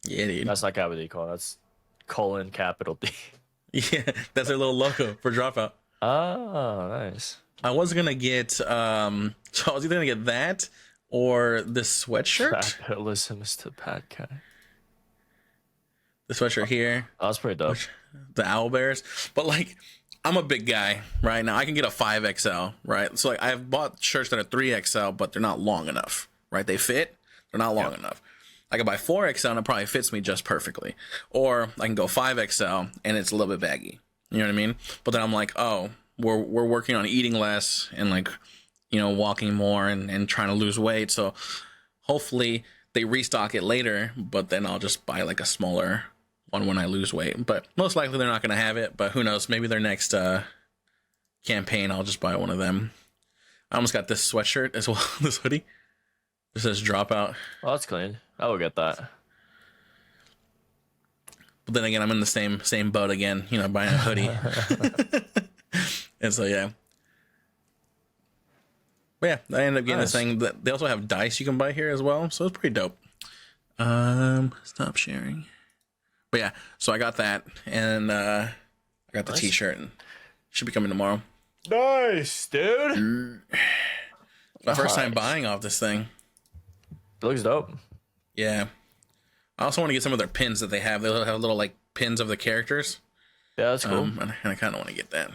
Yeah, dude. That's not capital D colon. That's colon capital D. Yeah, that's their little logo for Dropout. Oh, nice. I was gonna get so I was either gonna get that or this sweatshirt. Capitalism is the bad guy. The sweatshirt here. Oh, that's pretty dope. The owl bears. But like, I'm a big guy right now. I can get a 5XL, right? So like, I've bought shirts that are 3XL, but they're not long enough, right? They fit, they're not long enough. I can buy 4XL and it probably fits me just perfectly. Or I can go 5XL and it's a little bit baggy. You know what I mean? But then I'm like, oh, we're working on eating less and like, you know, walking more and trying to lose weight. So hopefully they restock it later, but then I'll just buy like a smaller one when I lose weight. But most likely they're not going to have it, but who knows? Maybe their next campaign, I'll just buy one of them. I almost got this sweatshirt as well, this hoodie. It says Dropout. Oh, that's clean. I will get that. But then again, I'm in the same boat again, you know, buying a hoodie. And so, yeah. But yeah, I ended up getting this thing. They also have dice you can buy here as well, so it's pretty dope. Stop sharing. But yeah, so I got that, and I got the t-shirt, and should be coming tomorrow. Nice, dude. My first time buying off this thing. It looks dope. Yeah. I also want to get some of their pins that they have. They have little like pins of the characters. Yeah, that's cool. And I kind of want to get that.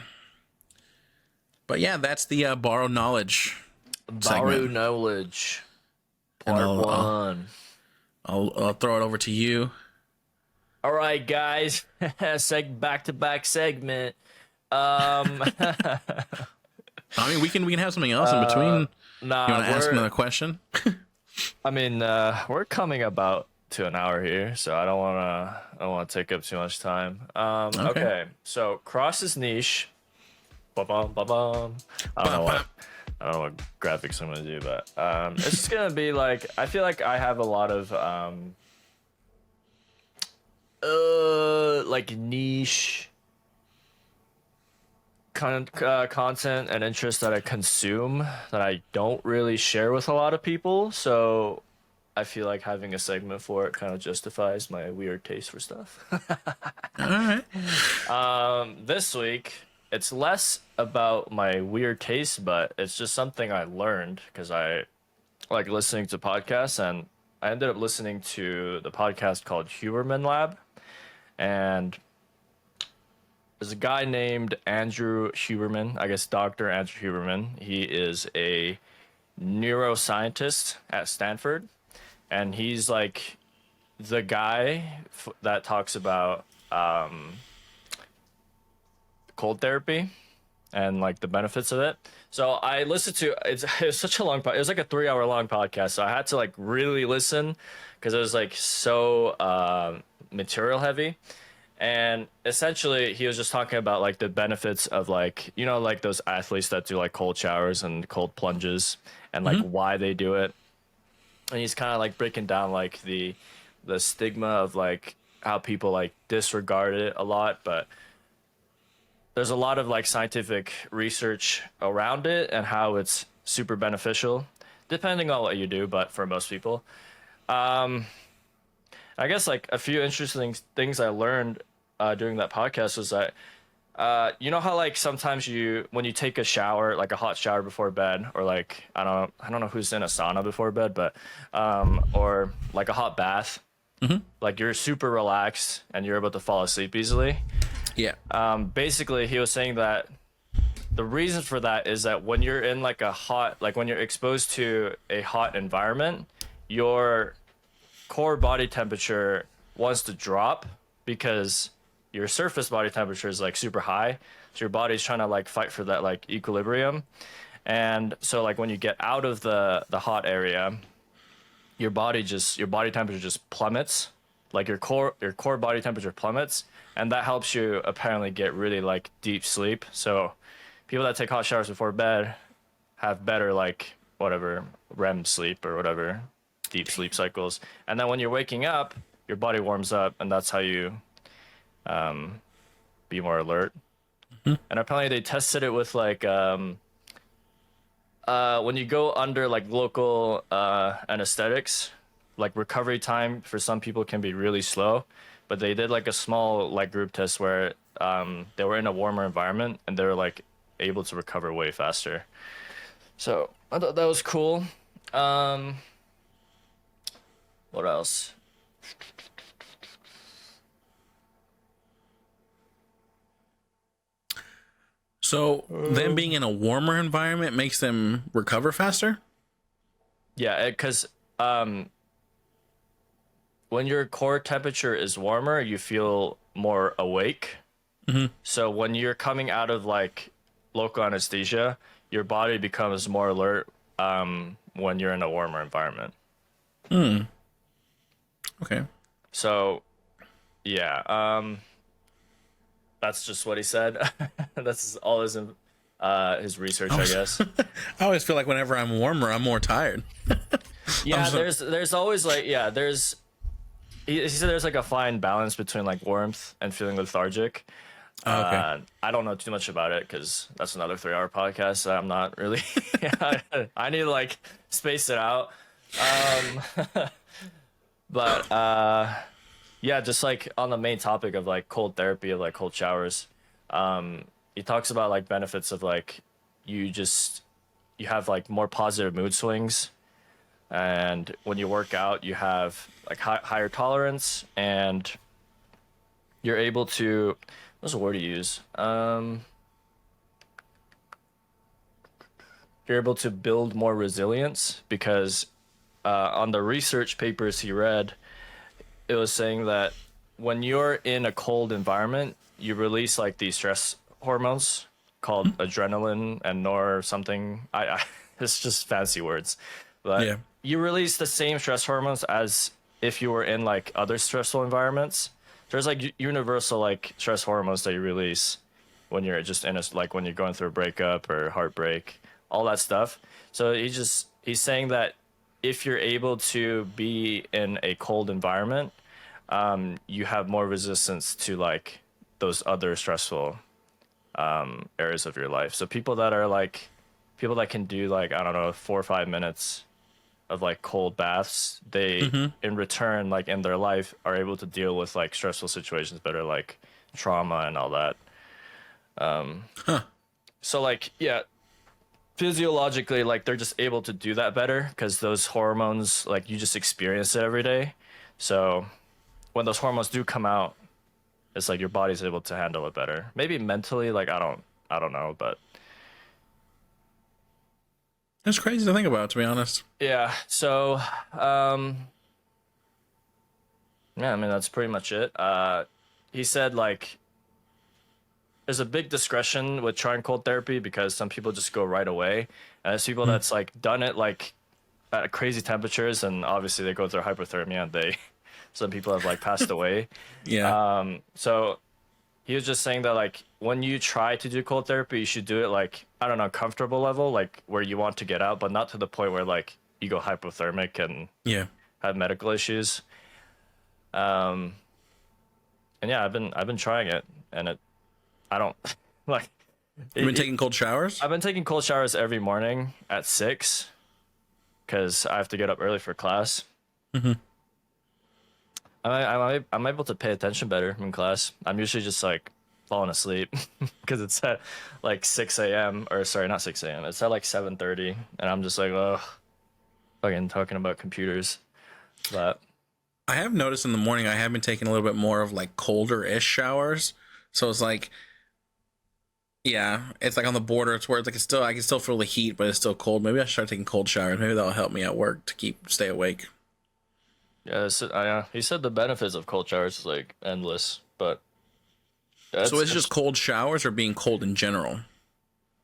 But yeah, that's the borrow knowledge. Borrow knowledge. Part one. I'll throw it over to you. All right, guys. Back-to-back segment. I mean, we can have something else in between. Nah, you want to ask another question? I mean, we're coming about to an hour here, so I don't want to take up too much time. Okay. So Cross's niche. Ba-bum, ba-bum. I don't know what graphics I'm gonna do, but it's just gonna be like, I feel like I have a lot of like niche content and interest that I consume that I don't really share with a lot of people. So I feel like having a segment for it kind of justifies my weird taste for stuff. All right. This week, it's less about my weird taste, but it's just something I learned because I like listening to podcasts, and I ended up listening to the podcast called Huberman Lab, and there's a guy named Andrew Huberman, I guess Dr. Andrew Huberman. He is a neuroscientist at Stanford, and he's like the guy that talks about cold therapy and like the benefits of it. So I listened to it was such a long it was like a 3-hour long podcast, so I had to like really listen because it was like so material heavy. And essentially he was just talking about like the benefits of like, you know, like those athletes that do like cold showers and cold plunges and like why they do it. And he's kind of like breaking down like the stigma of like how people like disregard it a lot, but there's a lot of like scientific research around it and how it's super beneficial, depending on what you do, but for most people. I guess like a few interesting things I learned during that podcast was that you know how like sometimes when you take a shower, like a hot shower before bed, or like I don't know who's in a sauna before bed, but or like a hot bath, like you're super relaxed and you're able to fall asleep easily. Yeah. Basically, he was saying that the reason for that is that when you're in like when you're exposed to a hot environment, your core body temperature wants to drop because your surface body temperature is like super high. So your body's trying to like fight for that like equilibrium. And so like when you get out of the hot area, your body temperature just plummets. Like your core body temperature plummets, and that helps you apparently get really like deep sleep. So people that take hot showers before bed have better like whatever REM sleep or whatever deep sleep cycles. And then when you're waking up, your body warms up, and that's how you be more alert. And apparently they tested it with like when you go under like local anesthetics, like recovery time for some people can be really slow, but they did like a small like group test where they were in a warmer environment and they were like able to recover way faster. So I thought that was cool. What else? So them being in a warmer environment makes them recover faster? Yeah, because when your core temperature is warmer, you feel more awake. So when you're coming out of like local anesthesia, your body becomes more alert when you're in a warmer environment. Okay. So yeah, that's just what he said. That's all his research, I guess. I always feel like whenever I'm warmer, I'm more tired. Yeah, there's always like he said there's like a fine balance between like warmth and feeling lethargic. Oh, okay. I don't know too much about it because that's another 3-hour podcast. So I'm not really. I need to like space it out. But yeah, just like on the main topic of like cold therapy, of like cold showers. He talks about like benefits of like you have like more positive mood swings, and when you work out, you have like higher tolerance, and you're able to. What's the word to use? You're able to build more resilience because on the research papers he read, it was saying that when you're in a cold environment, you release like these stress hormones called adrenaline and nor something. It's just fancy words, but Yeah. you release the same stress hormones as if you were in like other stressful environments. There's like universal like stress hormones that you release when you're just in like when you're going through a breakup or heartbreak, all that stuff. So he's saying that if you're able to be in a cold environment, you have more resistance to like those other stressful areas of your life. So people that can do like, I don't know, 4 or 5 minutes of like cold baths, they in return, like in their life, are able to deal with like stressful situations better, like trauma and all that. So like, yeah, physiologically, like they're just able to do that better because those hormones, like you just experience it every day. So when those hormones do come out, it's like your body's able to handle it better. Maybe mentally, like I don't know, but That's crazy to think about, to be honest. yeah. So yeah, I mean that's pretty much it. He said like there's a big discretion with trying cold therapy because some people just go right away, and there's people that's like done it like at crazy temperatures, and obviously they go through hypothermia, and some people have like passed away. Yeah. So he was just saying that like when you try to do cold therapy, you should do it like, I don't know, comfortable level, like where you want to get out, but not to the point where like you go hypothermic and Yeah. have medical issues. And yeah, I've been trying it, and I don't like. You've been taking cold showers? I've been taking cold showers every morning at 6 because I have to get up early for class. I'm able to pay attention better in class. I'm usually just like falling asleep because it's at like 6 a.m. or sorry, not 6 a.m. It's at like 7:30, and I'm just like, oh, fucking talking about computers. But I have noticed in the morning I have been taking a little bit more of like colder-ish showers. So it's like, yeah, it's like on the border. It's where it's like I can still feel the heat, but it's still cold. Maybe I should start taking cold showers. Maybe that'll help me at work to stay awake. yeah, he said the benefits of cold showers is like endless, but So it's just cold showers or being cold in general?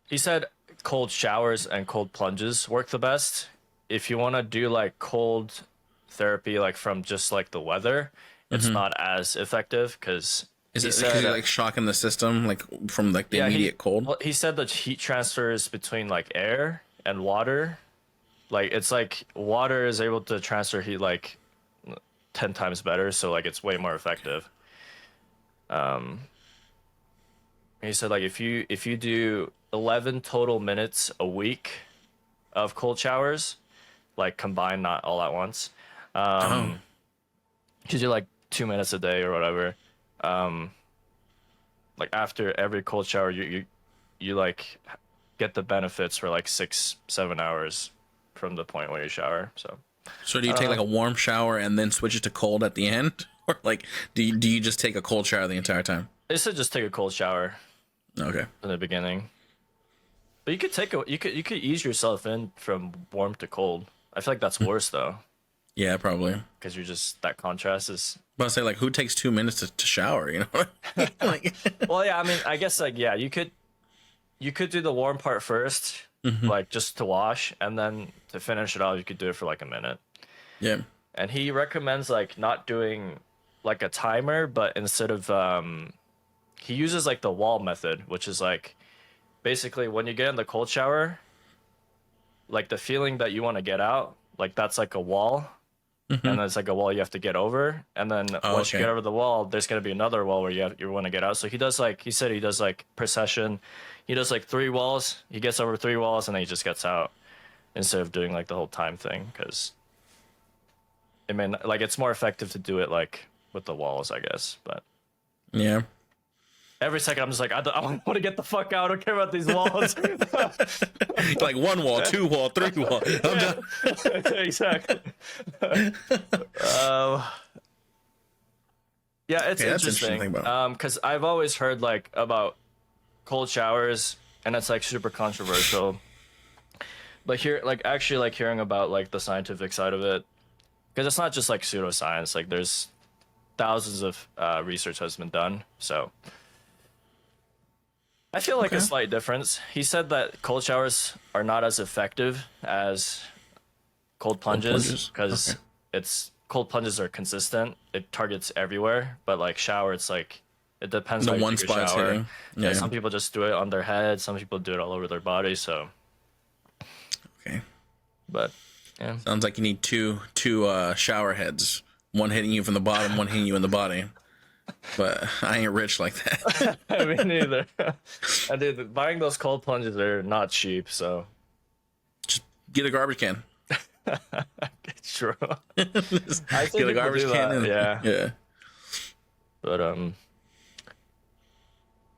he said cold showers and cold plunges work the best. If you want to do like cold therapy, like from just like the weather, it's not as effective because Is it because you're like shocking the system, like from like the immediate cold? Well, he said the heat transfers between like air and water, like it's like water is able to transfer heat like 10 times better, so like it's way more effective. he said like if you do 11 total minutes a week of cold showers, like combined, not all at once, Oh, you do like 2 minutes a day or whatever. Like after every cold shower, you like get the benefits for like 6 7 hours from the point where you shower. So so do you take like a warm shower and then switch it to cold at the end, or like do you just take a cold shower the entire time? I should just take a cold shower Okay. in the beginning. But you could you could ease yourself in from warm to cold. I feel like that's worse though, Yeah, probably. because you're just that contrast is. But I say like, who takes 2 minutes to shower? You know, like, Well, yeah, I mean, I guess like yeah, you could do the warm part first, like just to wash, and then to finish it off, you could do it for like a minute. yeah. And he recommends like not doing like a timer, but instead of he uses like the wall method, which is like basically when you get in the cold shower, like the feeling that you want to get out, like that's like a wall. And then it's like a wall you have to get over, and then once you okay. get over the wall, there's gonna be another wall where you want to get out. So he does like he said he does like per session, he does like 3 walls. He gets over 3 walls, and then he just gets out instead of doing like the whole time thing, because I mean like it's more effective to do it like with the walls, I guess. But Yeah. every second I'm just like I want to get the fuck out. I don't care about these walls. Like 1 wall, 2 wall, 3 wall. I'm done. Exactly. Yeah, it's Yeah, that's interesting. interesting about Because I've always heard like about cold showers, and it's like super controversial. But here, like actually, like hearing about like the scientific side of it, because it's not just like pseudoscience. Like there's thousands of research has been done. So I feel like a Okay. slight difference. He said that cold showers are not as effective as cold plunges plunges? because Okay. it's cold plunges are consistent. It targets everywhere, but like shower, it's like it depends The on how you one take a spot's shower. hitting. Yeah, Yeah. some people just do it on their head. Some people do it all over their body. So, Okay. but yeah, Sounds like you need two shower heads. One hitting you from the bottom, one hitting you in the body. But I ain't rich like that. I mean neither. And dude, buying those cold plunges are not cheap. So Just get a garbage can. it's true. Just I think get a people garbage do can. that, And, yeah. Yeah. But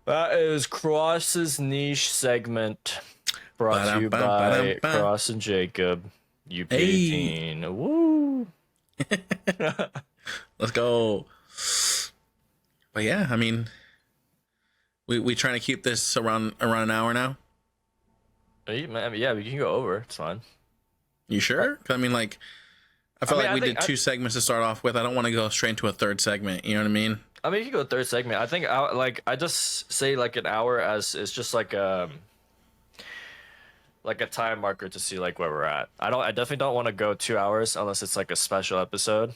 that is Cross's niche segment, brought to you by Ba-dum-bum-ba-dum-bum. Cross and Jacob, UP18. Woo! Let's go. But yeah, I mean, we trying to keep this around an hour now. I mean, yeah, we can go over. It's fine. You sure? 'Cause I mean, like, I feel mean, like I we think did 2 segments to start off with. I don't want to go straight into a third segment. You know what I mean? I mean, you can go third segment. I think I just say like an hour as it's just like a time marker to see like where we're at. I definitely don't want to go 2 hours unless it's like a special episode.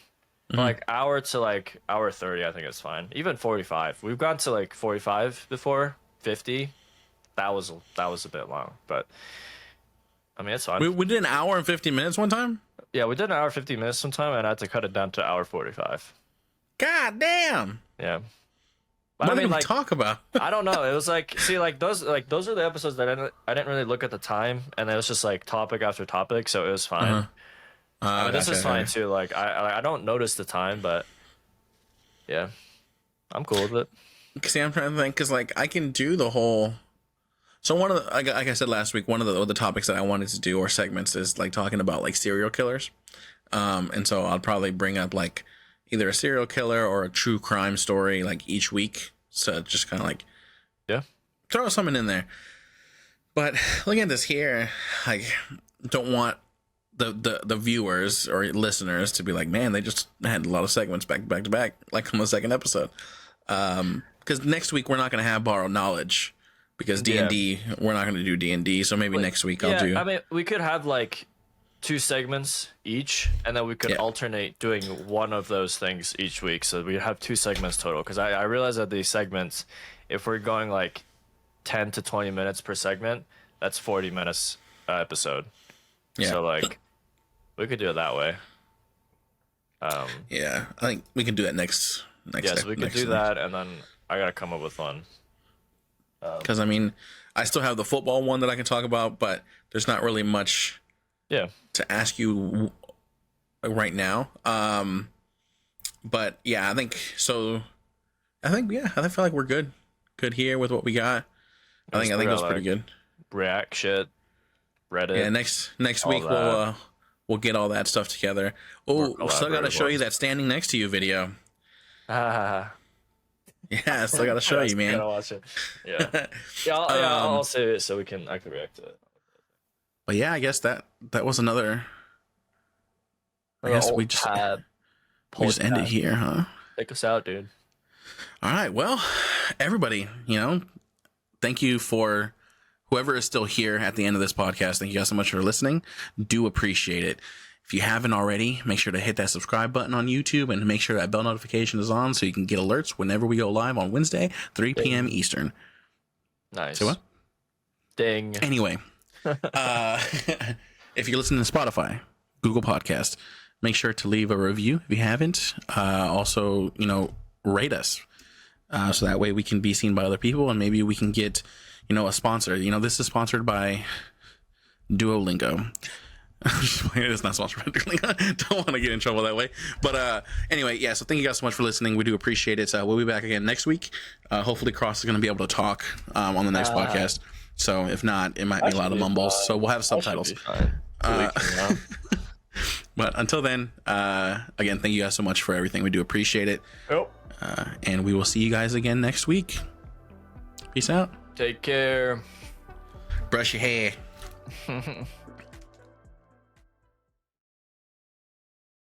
But, like hour to like hour 30, I think it's fine. Even 45. We've gone to like 45 before, 50. That was a bit long, but I mean it's fine. We did an hour and 50 minutes one time. Yeah, we did an hour 50 minutes sometime, and I had to cut it down to hour 45. God damn! Yeah. But What I did mean, we like, talk about? I don't know. It was like, see, like those are the episodes that I didn't really look at the time, and it was just like topic after topic, so it was fine. I mean, this is fine too. Like, I don't notice the time, but yeah, I'm cool with it. See, I'm trying to think because like I can do the whole. So one of the like I said last week, one of the topics that I wanted to do or segments is like talking about like serial killers. And so I'll probably bring up like either a serial killer or a true crime story like each week. So just kind of like Yeah. throw something in there. But looking at this here, like don't want the viewers or listeners to be like, man, they just had a lot of segments back to back, like on the second episode. Because next week we're not going to have borrowed knowledge because D&D, we're not going to do D&D. So maybe next week I'll do. I mean, we could have like 2 segments each, and then we could alternate doing one of those things each week. So we have 2 segments total. Because I realize that these segments, if we're going like 10 to 20 minutes per segment, that's 40 minutes episode. Yeah. So like, we could do it that way. Yeah, I think we can do that next. Yeah, so we could do that, and then I gotta come up with one. Because I mean, I still have the football one that I can talk about, but there's not really much to ask you right now. But yeah, I think so. I feel like we're good here with what we got. I think it was pretty good. React shit, Reddit. Yeah, next week we'll get all that stuff together. Oh, still got to show you that standing next to you video. Yeah, I still got to show you, man. Gotta watch it. Yeah, I'll save it so I can react to it. But yeah, I guess that was another. I guess we just end it here, huh? Take us out, dude. All right, well, everybody, thank you for whoever is still here at the end of this podcast. Thank you guys so much for listening. Do appreciate it. If you haven't already, make sure to hit that subscribe button on YouTube and make sure that bell notification is on so you can get alerts whenever we go live on Wednesday, 3 p.m. Eastern. Nice. Say what? Ding. Anyway, if you're listening to Spotify, Google Podcast, make sure to leave a review if you haven't. Also, rate us so that way we can be seen by other people and maybe we can get, a sponsor. This is sponsored by Duolingo. It's not sponsored by Duolingo. Don't want to get in trouble that way. But anyway, yeah, so thank you guys so much for listening. We do appreciate it. We'll be back again next week. Hopefully Cross is going to be able to talk on the next podcast. So if not, it might be a lot of mumbles. So we'll have subtitles. But until then, again, thank you guys so much for everything. We do appreciate it. And we will see you guys again next week. Peace out. Take care. Brush your hair.